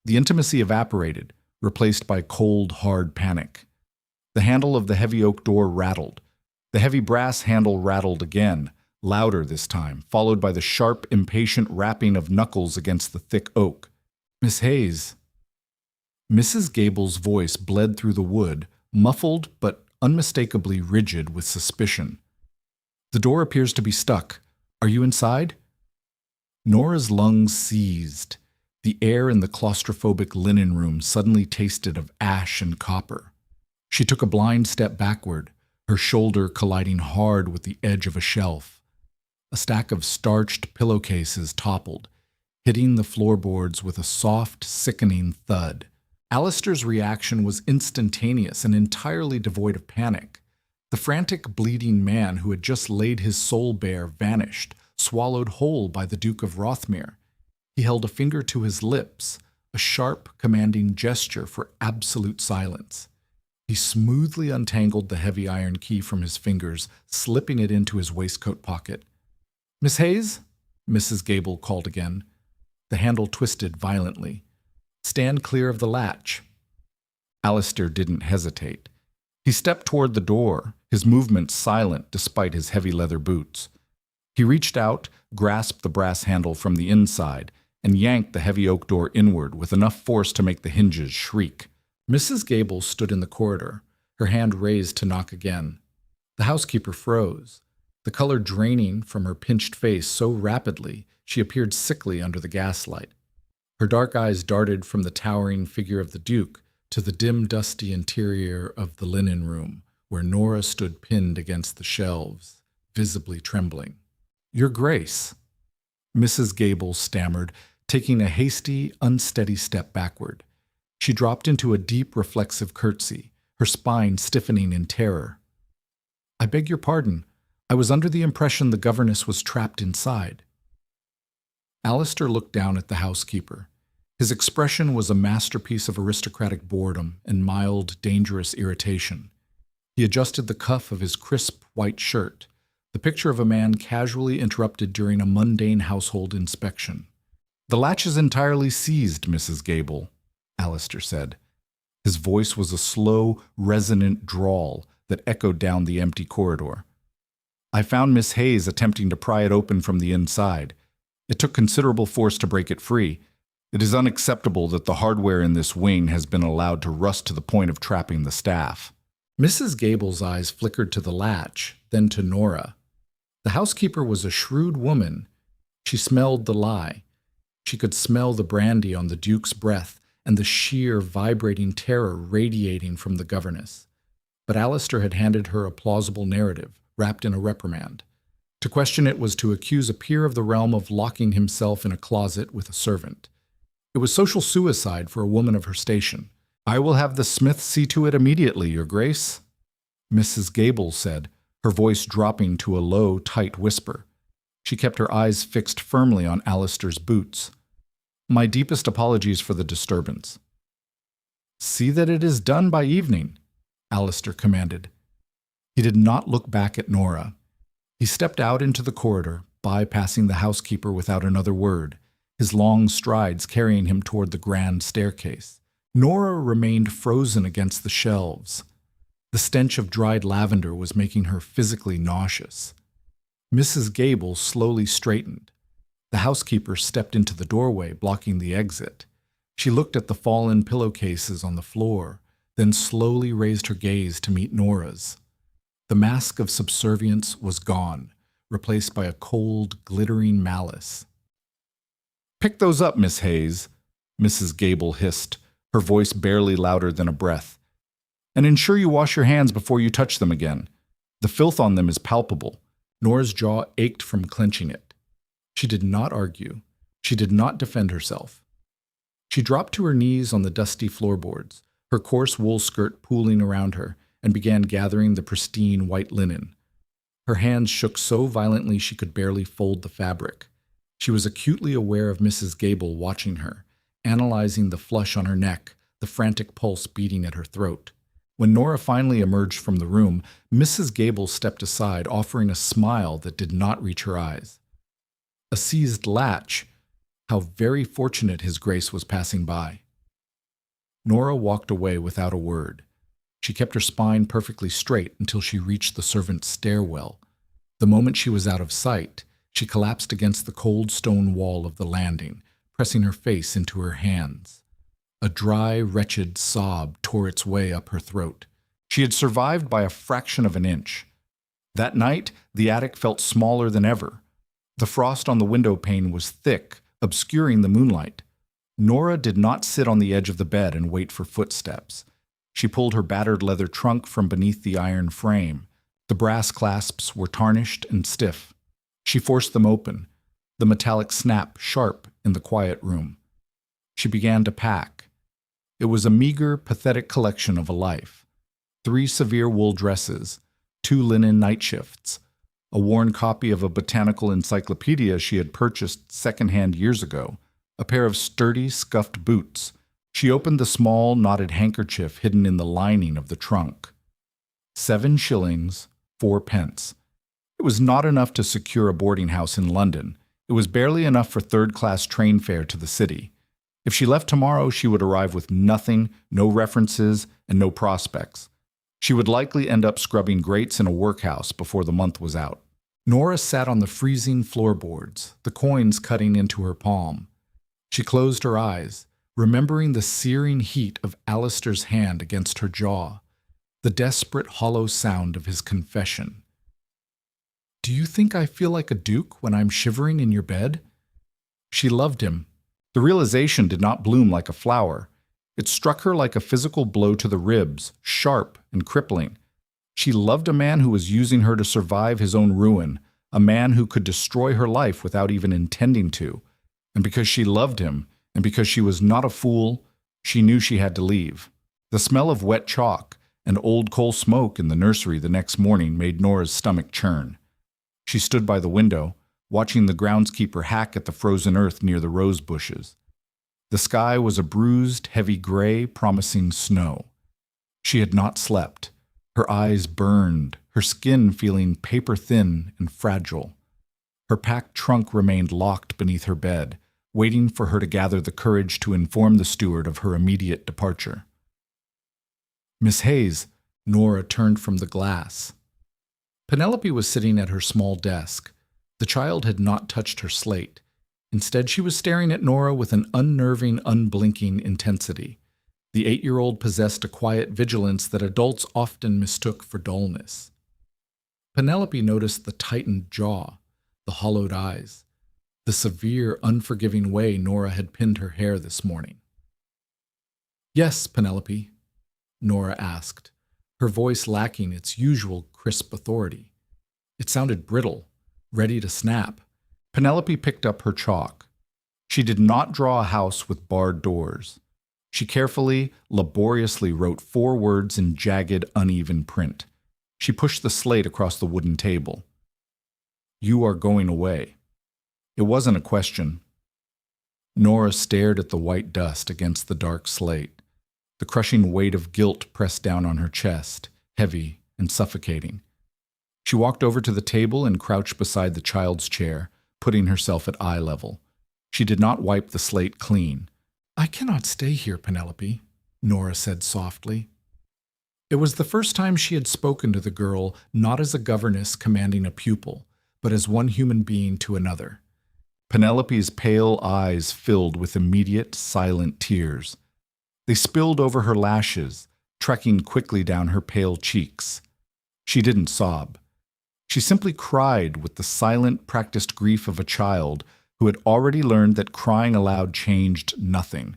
The intimacy evaporated, replaced by cold, hard panic. The handle of the heavy oak door rattled. The heavy brass handle rattled again, louder this time, followed by the sharp, impatient rapping of knuckles against the thick oak. "Miss Hayes." Mrs. Gable's voice bled through the wood, muffled but unmistakably rigid with suspicion. "The door appears to be stuck. Are you inside?" Nora's lungs seized. The air in the claustrophobic linen room suddenly tasted of ash and copper. She took a blind step backward, her shoulder colliding hard with the edge of a shelf. A stack of starched pillowcases toppled, hitting the floorboards with a soft, sickening thud. Alistair's reaction was instantaneous and entirely devoid of panic. The frantic, bleeding man who had just laid his soul bare vanished, swallowed whole by the Duke of Rothmere. He held a finger to his lips, a sharp, commanding gesture for absolute silence. He smoothly untangled the heavy iron key from his fingers, slipping it into his waistcoat pocket. "Miss Hayes?" Mrs. Gable called again. The handle twisted violently. "Stand clear of the latch." Alistair didn't hesitate. He stepped toward the door, his movements silent despite his heavy leather boots. He reached out, grasped the brass handle from the inside, and yanked the heavy oak door inward with enough force to make the hinges shriek. Mrs. Gable stood in the corridor, her hand raised to knock again. The housekeeper froze, the color draining from her pinched face so rapidly she appeared sickly under the gaslight. Her dark eyes darted from the towering figure of the Duke to the dim, dusty interior of the linen room, where Nora stood pinned against the shelves, visibly trembling. "Your Grace," Mrs. Gable stammered, taking a hasty, unsteady step backward. She dropped into a deep, reflexive curtsy, her spine stiffening in terror. "I beg your pardon. I was under the impression the governess was trapped inside." Alistair looked down at the housekeeper. His expression was a masterpiece of aristocratic boredom and mild, dangerous irritation. He adjusted the cuff of his crisp white shirt, the picture of a man casually interrupted during a mundane household inspection. "The latch is entirely seized, Mrs. Gable," Alistair said. His voice was a slow, resonant drawl that echoed down the empty corridor. "I found Miss Hayes attempting to pry it open from the inside. It took considerable force to break it free. It is unacceptable that the hardware in this wing has been allowed to rust to the point of trapping the staff." Mrs. Gable's eyes flickered to the latch, then to Nora. The housekeeper was a shrewd woman. She smelled the lie. She could smell the brandy on the Duke's breath and the sheer, vibrating terror radiating from the governess. But Alistair had handed her a plausible narrative, wrapped in a reprimand. To question it was to accuse a peer of the realm of locking himself in a closet with a servant. It was social suicide for a woman of her station. "I will have the Smith see to it immediately, Your Grace," Mrs. Gable said, her voice dropping to a low, tight whisper. She kept her eyes fixed firmly on Alistair's boots. "My deepest apologies for the disturbance." "See that it is done by evening," Alistair commanded. He did not look back at Nora. He stepped out into the corridor, bypassing the housekeeper without another word, his long strides carrying him toward the grand staircase. Nora remained frozen against the shelves. The stench of dried lavender was making her physically nauseous. Mrs. Gable slowly straightened. The housekeeper stepped into the doorway, blocking the exit. She looked at the fallen pillowcases on the floor, then slowly raised her gaze to meet Nora's. The mask of subservience was gone, replaced by a cold, glittering malice. "Pick those up, Miss Hayes," Mrs. Gable hissed, her voice barely louder than a breath. "And ensure you wash your hands before you touch them again. The filth on them is palpable." Nora's jaw ached from clenching it. She did not argue. She did not defend herself. She dropped to her knees on the dusty floorboards, her coarse wool skirt pooling around her, and began gathering the pristine white linen. Her hands shook so violently she could barely fold the fabric. She was acutely aware of Mrs. Gable watching her, analyzing the flush on her neck, the frantic pulse beating at her throat. When Nora finally emerged from the room, Mrs. Gable stepped aside, offering a smile that did not reach her eyes. A seized latch. How very fortunate His Grace was passing by. Nora walked away without a word. She kept her spine perfectly straight until she reached the servants' stairwell. The moment she was out of sight, she collapsed against the cold stone wall of the landing, pressing her face into her hands. A dry, wretched sob tore its way up her throat. She had survived by a fraction of an inch. That night, the attic felt smaller than ever. The frost on the window pane was thick, obscuring the moonlight. Nora did not sit on the edge of the bed and wait for footsteps. She pulled her battered leather trunk from beneath the iron frame. The brass clasps were tarnished and stiff. She forced them open, the metallic snap sharp in the quiet room. She began to pack. It was a meager, pathetic collection of a life. 3 severe wool dresses, 2 linen night shifts, a worn copy of a botanical encyclopedia she had purchased second-hand years ago, a pair of sturdy, scuffed boots. She opened the small, knotted handkerchief hidden in the lining of the trunk. 7 shillings, 4 pence. It was not enough to secure a boarding house in London. It was barely enough for third-class train fare to the city. If she left tomorrow, she would arrive with nothing, no references, and no prospects. She would likely end up scrubbing grates in a workhouse before the month was out. Nora sat on the freezing floorboards, the coins cutting into her palm. She closed her eyes, remembering the searing heat of Alistair's hand against her jaw, the desperate hollow sound of his confession. "Do you think I feel like a duke when I'm shivering in your bed?" She loved him. The realization did not bloom like a flower. It struck her like a physical blow to the ribs, sharp and crippling. She loved a man who was using her to survive his own ruin, a man who could destroy her life without even intending to. And because she loved him, and because she was not a fool, she knew she had to leave. The smell of wet chalk and old coal smoke in the nursery the next morning made Nora's stomach churn. She stood by the window, watching the groundskeeper hack at the frozen earth near the rose bushes. The sky was a bruised, heavy gray, promising snow. She had not slept. Her eyes burned, her skin feeling paper-thin and fragile. Her packed trunk remained locked beneath her bed, waiting for her to gather the courage to inform the steward of her immediate departure. "Miss Hayes," Nora turned from the glass. Penelope was sitting at her small desk. The child had not touched her slate. Instead, she was staring at Nora with an unnerving, unblinking intensity. The 8-year-old possessed a quiet vigilance that adults often mistook for dullness. Penelope noticed the tightened jaw, the hollowed eyes, the severe, unforgiving way Nora had pinned her hair this morning. "Yes, Penelope?" Nora asked, her voice lacking its usual crisp authority. It sounded brittle, ready to snap. Penelope picked up her chalk. She did not draw a house with barred doors. She carefully, laboriously wrote 4 words in jagged, uneven print. She pushed the slate across the wooden table. "You are going away." It wasn't a question. Nora stared at the white dust against the dark slate. The crushing weight of guilt pressed down on her chest, heavy and suffocating. She walked over to the table and crouched beside the child's chair, putting herself at eye level. She did not wipe the slate clean. "I cannot stay here, Penelope," Nora said softly. It was the first time she had spoken to the girl not as a governess commanding a pupil, but as one human being to another. Penelope's pale eyes filled with immediate, silent tears. They spilled over her lashes, trekking quickly down her pale cheeks. She didn't sob. She simply cried with the silent, practiced grief of a child who had already learned that crying aloud changed nothing.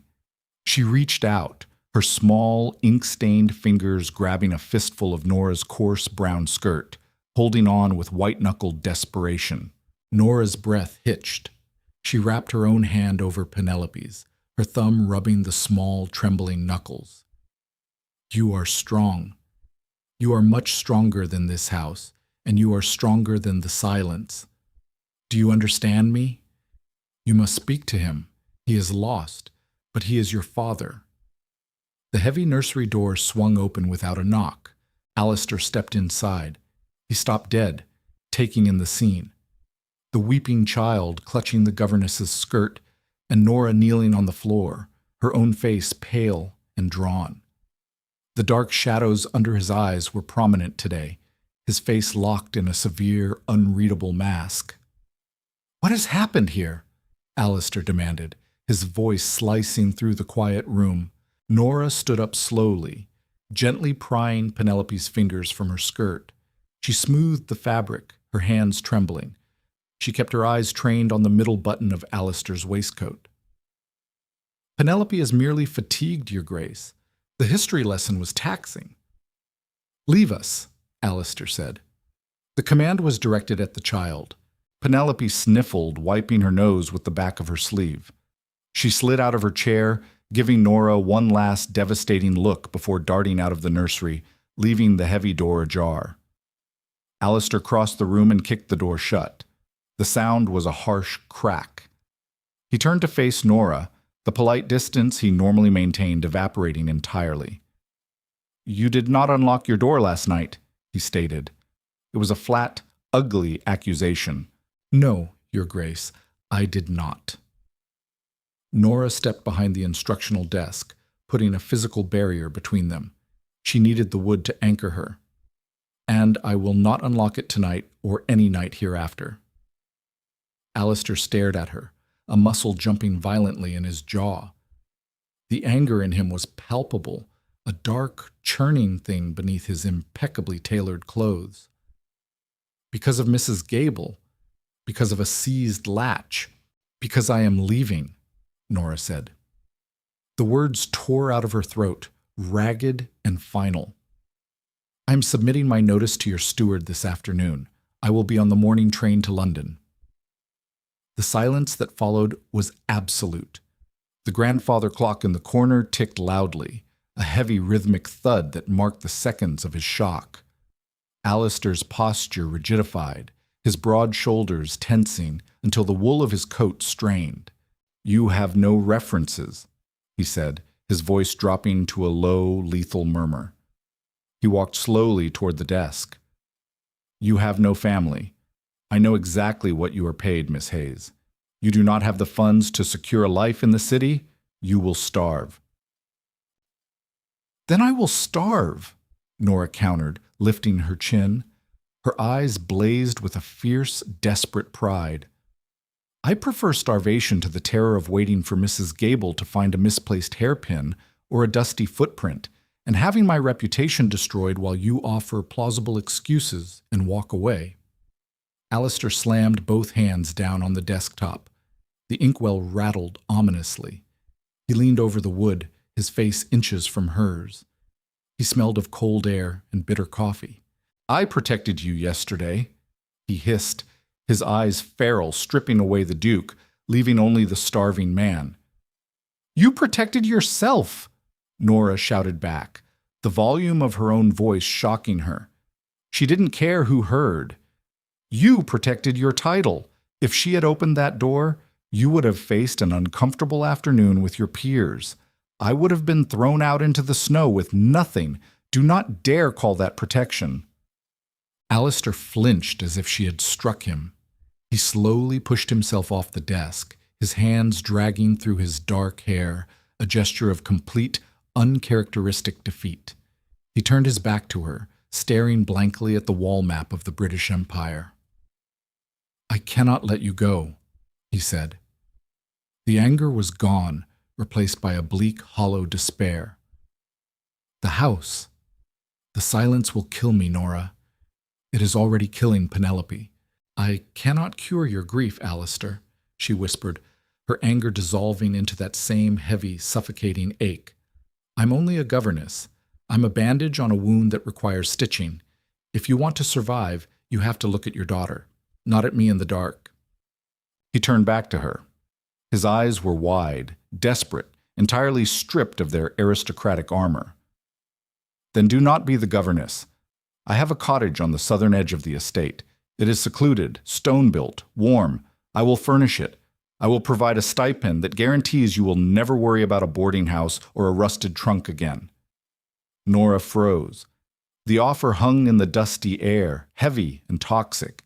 She reached out, her small, ink-stained fingers grabbing a fistful of Nora's coarse brown skirt, holding on with white-knuckled desperation. Nora's breath hitched. She wrapped her own hand over Penelope's, her thumb rubbing the small, trembling knuckles. "You are strong. You are much stronger than this house, and you are stronger than the silence. Do you understand me? You must speak to him. He is lost, but he is your father." The heavy nursery door swung open without a knock. Alistair stepped inside. He stopped dead, taking in the scene. The weeping child clutching the governess's skirt, and Nora kneeling on the floor, her own face pale and drawn. The dark shadows under his eyes were prominent today, his face locked in a severe, unreadable mask. "What has happened here?" Alistair demanded, his voice slicing through the quiet room. Nora stood up slowly, gently prying Penelope's fingers from her skirt. She smoothed the fabric, her hands trembling. She kept her eyes trained on the middle button of Alistair's waistcoat. "Penelope is merely fatigued, Your Grace. The history lesson was taxing." "Leave us," Alistair said. The command was directed at the child. Penelope sniffled, wiping her nose with the back of her sleeve. She slid out of her chair, giving Nora one last devastating look before darting out of the nursery, leaving the heavy door ajar. Alistair crossed the room and kicked the door shut. The sound was a harsh crack. He turned to face Nora, the polite distance he normally maintained evaporating entirely. "You did not unlock your door last night," he stated. It was a flat, ugly accusation. "No, Your Grace, I did not." Nora stepped behind the instructional desk, putting a physical barrier between them. She needed the wood to anchor her. "And I will not unlock it tonight or any night hereafter." Alistair stared at her, a muscle jumping violently in his jaw. The anger in him was palpable, a dark, churning thing beneath his impeccably tailored clothes. "Because of Mrs. Gable, because of a seized latch, because I am leaving," Nora said. The words tore out of her throat, ragged and final. "I am submitting my notice to your steward this afternoon. I will be on the morning train to London." The silence that followed was absolute. The grandfather clock in the corner ticked loudly, a heavy rhythmic thud that marked the seconds of his shock. Alistair's posture rigidified, his broad shoulders tensing until the wool of his coat strained. "You have no references," he said, his voice dropping to a low, lethal murmur. He walked slowly toward the desk. "You have no family. I know exactly what you are paid, Miss Hayes. You do not have the funds to secure a life in the city. You will starve." "Then I will starve," Nora countered, lifting her chin. Her eyes blazed with a fierce, desperate pride. "I prefer starvation to the terror of waiting for Mrs. Gable to find a misplaced hairpin or a dusty footprint, and having my reputation destroyed while you offer plausible excuses and walk away." Alistair slammed both hands down on the desktop. The inkwell rattled ominously. He leaned over the wood, his face inches from hers. He smelled of cold air and bitter coffee. "I protected you yesterday," he hissed, his eyes feral, stripping away the Duke, leaving only the starving man. "You protected yourself," Nora shouted back, the volume of her own voice shocking her. She didn't care who heard. "You protected your title. If she had opened that door, you would have faced an uncomfortable afternoon with your peers. I would have been thrown out into the snow with nothing. Do not dare call that protection." Alistair flinched as if she had struck him. He slowly pushed himself off the desk, his hands dragging through his dark hair, a gesture of complete, uncharacteristic defeat. He turned his back to her, staring blankly at the wall map of the British Empire. "I cannot let you go," he said. The anger was gone, replaced by a bleak, hollow despair. "The house. The silence will kill me, Nora. It is already killing Penelope. I cannot cure your grief, Alistair, she whispered, her anger dissolving into that same heavy, suffocating ache. I'm only a governess. I'm a bandage on a wound that requires stitching. If you want to survive, you have to look at your daughter, not at me in the dark. He turned back to her. His eyes were wide, desperate, entirely stripped of their aristocratic armor. Then do not be the governess. I have a cottage on the southern edge of the estate. It is secluded, stone-built, warm. I will furnish it. I will provide a stipend that guarantees you will never worry about a boarding house or a rusted trunk again. Nora froze. The offer hung in the dusty air, heavy and toxic.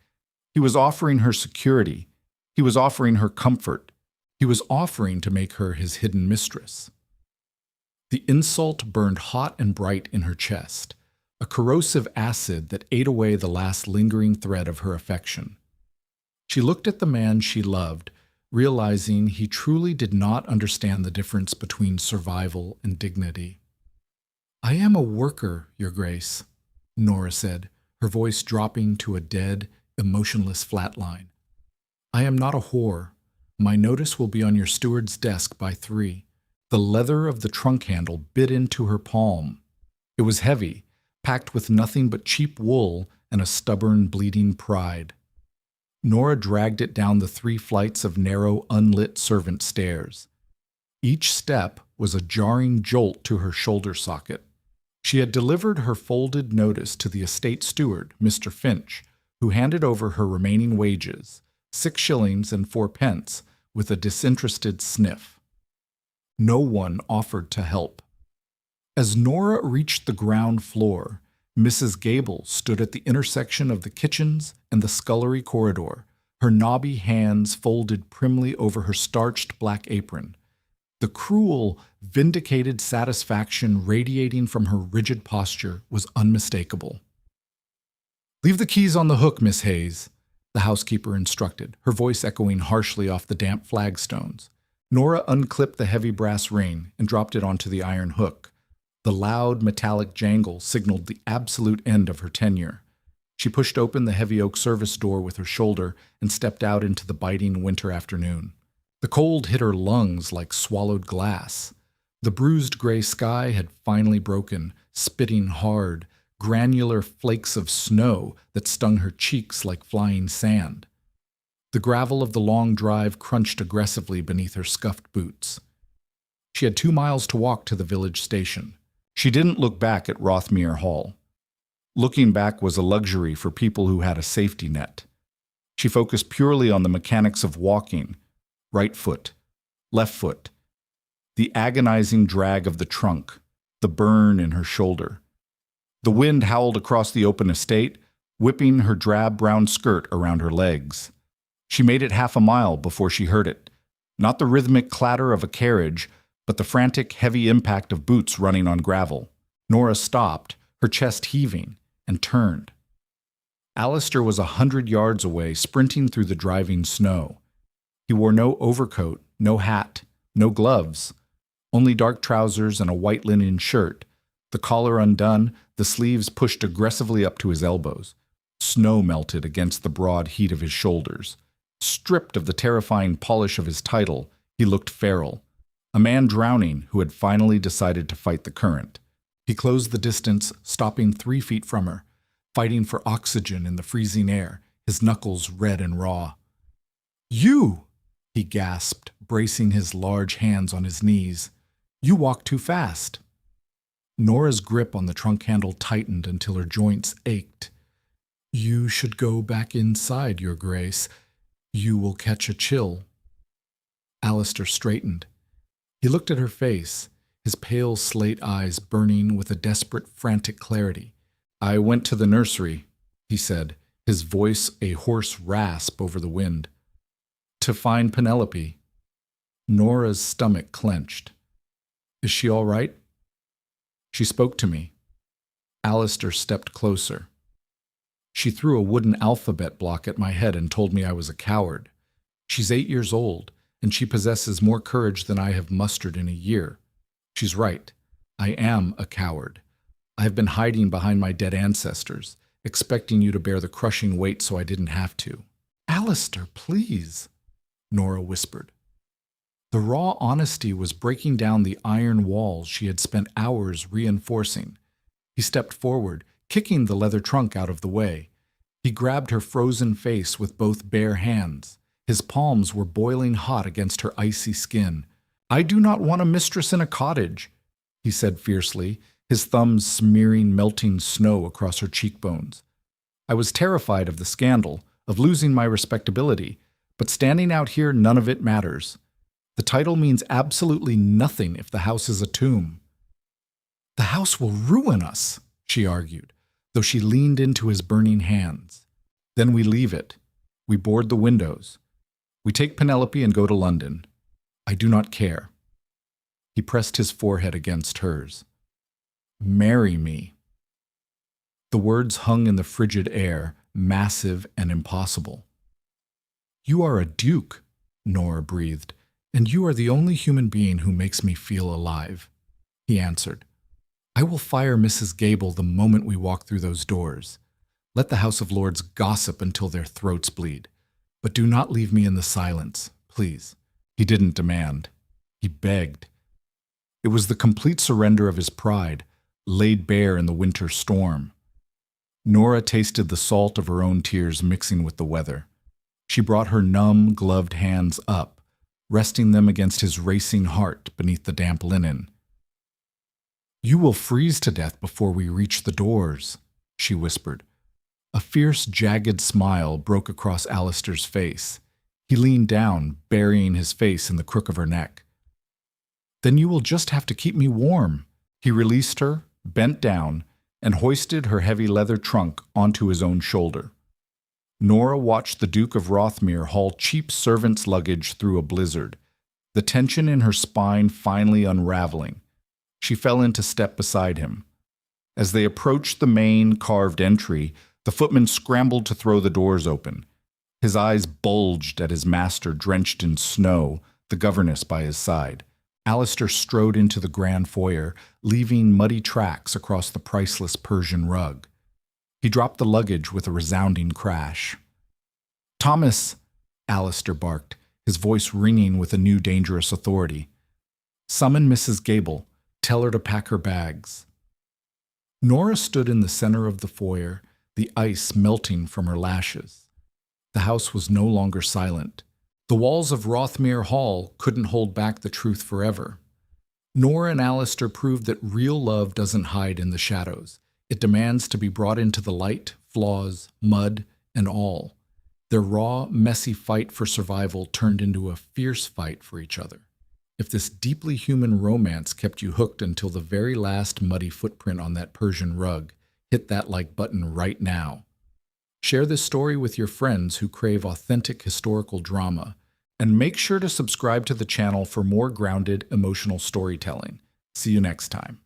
He was offering her security. He was offering her comfort. He was offering to make her his hidden mistress. The insult burned hot and bright in her chest, a corrosive acid that ate away the last lingering thread of her affection. She looked at the man she loved, realizing he truly did not understand the difference between survival and dignity. I am a worker, Your Grace, Nora said, her voice dropping to a dead, emotionless flatline. I am not a whore. My notice will be on your steward's desk by 3. The leather of the trunk handle bit into her palm. It was heavy, packed with nothing but cheap wool and a stubborn, bleeding pride. Nora dragged it down the 3 flights of narrow, unlit servant stairs. Each step was a jarring jolt to her shoulder socket. She had delivered her folded notice to the estate steward, Mr. Finch, who handed over her remaining wages, 6 shillings and 4 pence, with a disinterested sniff. No one offered to help. As Nora reached the ground floor, Mrs. Gable stood at the intersection of the kitchens and the scullery corridor, her knobby hands folded primly over her starched black apron. The cruel, vindicated satisfaction radiating from her rigid posture was unmistakable. Leave the keys on the hook, Miss Hayes, the housekeeper instructed, her voice echoing harshly off the damp flagstones. Nora unclipped the heavy brass ring and dropped it onto the iron hook. The loud, metallic jangle signaled the absolute end of her tenure. She pushed open the heavy oak service door with her shoulder and stepped out into the biting winter afternoon. The cold hit her lungs like swallowed glass. The bruised gray sky had finally broken, spitting hard, granular flakes of snow that stung her cheeks like flying sand. The gravel of the long drive crunched aggressively beneath her scuffed boots. She had 2 miles to walk to the village station. She didn't look back at Rothmere Hall. Looking back was a luxury for people who had a safety net. She focused purely on the mechanics of walking, right foot, left foot, the agonizing drag of the trunk, the burn in her shoulder. The wind howled across the open estate, whipping her drab brown skirt around her legs. She made it half a mile before she heard it. Not the rhythmic clatter of a carriage, but the frantic, heavy impact of boots running on gravel. Nora stopped, her chest heaving, and turned. Alistair was 100 yards away, sprinting through the driving snow. He wore no overcoat, no hat, no gloves, only dark trousers and a white linen shirt, the collar undone, the sleeves pushed aggressively up to his elbows. Snow melted against the broad heat of his shoulders. Stripped of the terrifying polish of his title, he looked feral, a man drowning who had finally decided to fight the current. He closed the distance, stopping 3 feet from her, fighting for oxygen in the freezing air, his knuckles red and raw. "You!" he gasped, bracing his large hands on his knees. "You walk too fast." Nora's grip on the trunk handle tightened until her joints ached. "You should go back inside, Your Grace. You will catch a chill." Alistair straightened. He looked at her face, his pale slate eyes burning with a desperate, frantic clarity. "I went to the nursery," he said, his voice a hoarse rasp over the wind. "To find Penelope." Nora's stomach clenched. "Is she all right?" "She spoke to me." Alistair stepped closer. "She threw a wooden alphabet block at my head and told me I was a coward. She's 8 years old, and she possesses more courage than I have mustered in a year. She's right. I am a coward. I have been hiding behind my dead ancestors, expecting you to bear the crushing weight so I didn't have to. Alistair, please, Nora whispered. The raw honesty was breaking down the iron walls she had spent hours reinforcing. He stepped forward, kicking the leather trunk out of the way. He grabbed her frozen face with both bare hands. His palms were boiling hot against her icy skin. I do not want a mistress in a cottage, he said fiercely, his thumbs smearing melting snow across her cheekbones. I was terrified of the scandal, of losing my respectability, but standing out here, none of it matters. The title means absolutely nothing if the house is a tomb. The house will ruin us, she argued, though she leaned into his burning hands. Then we leave it. We board the windows. We take Penelope and go to London. I do not care. He pressed his forehead against hers. Marry me. The words hung in the frigid air, massive and impossible. You are a duke, Nora breathed, and you are the only human being who makes me feel alive, he answered. I will fire Mrs. Gable the moment we walk through those doors. Let the House of Lords gossip until their throats bleed. But do not leave me in the silence, please. He didn't demand. He begged. It was the complete surrender of his pride, laid bare in the winter storm. Nora tasted the salt of her own tears mixing with the weather. She brought her numb, gloved hands up, resting them against his racing heart beneath the damp linen. You will freeze to death before we reach the doors, she whispered. A fierce, jagged smile broke across Alistair's face. He leaned down, burying his face in the crook of her neck. Then you will just have to keep me warm. He released her, bent down, and hoisted her heavy leather trunk onto his own shoulder. Nora watched the Duke of Rothmere haul cheap servants' luggage through a blizzard, the tension in her spine finally unraveling. She fell into step beside him. As they approached the main carved entry, the footman scrambled to throw the doors open. His eyes bulged at his master drenched in snow, the governess by his side. Alistair strode into the grand foyer, leaving muddy tracks across the priceless Persian rug. He dropped the luggage with a resounding crash. Thomas, Alistair barked, his voice ringing with a new dangerous authority. Summon Mrs. Gable. Tell her to pack her bags. Nora stood in the center of the foyer, the ice melting from her lashes. The house was no longer silent. The walls of Rothmere Hall couldn't hold back the truth forever. Nora and Alistair proved that real love doesn't hide in the shadows. It demands to be brought into the light, flaws, mud, and all. Their raw, messy fight for survival turned into a fierce fight for each other. If this deeply human romance kept you hooked until the very last muddy footprint on that Persian rug, hit that like button right now. Share this story with your friends who crave authentic historical drama, and make sure to subscribe to the channel for more grounded, emotional storytelling. See you next time.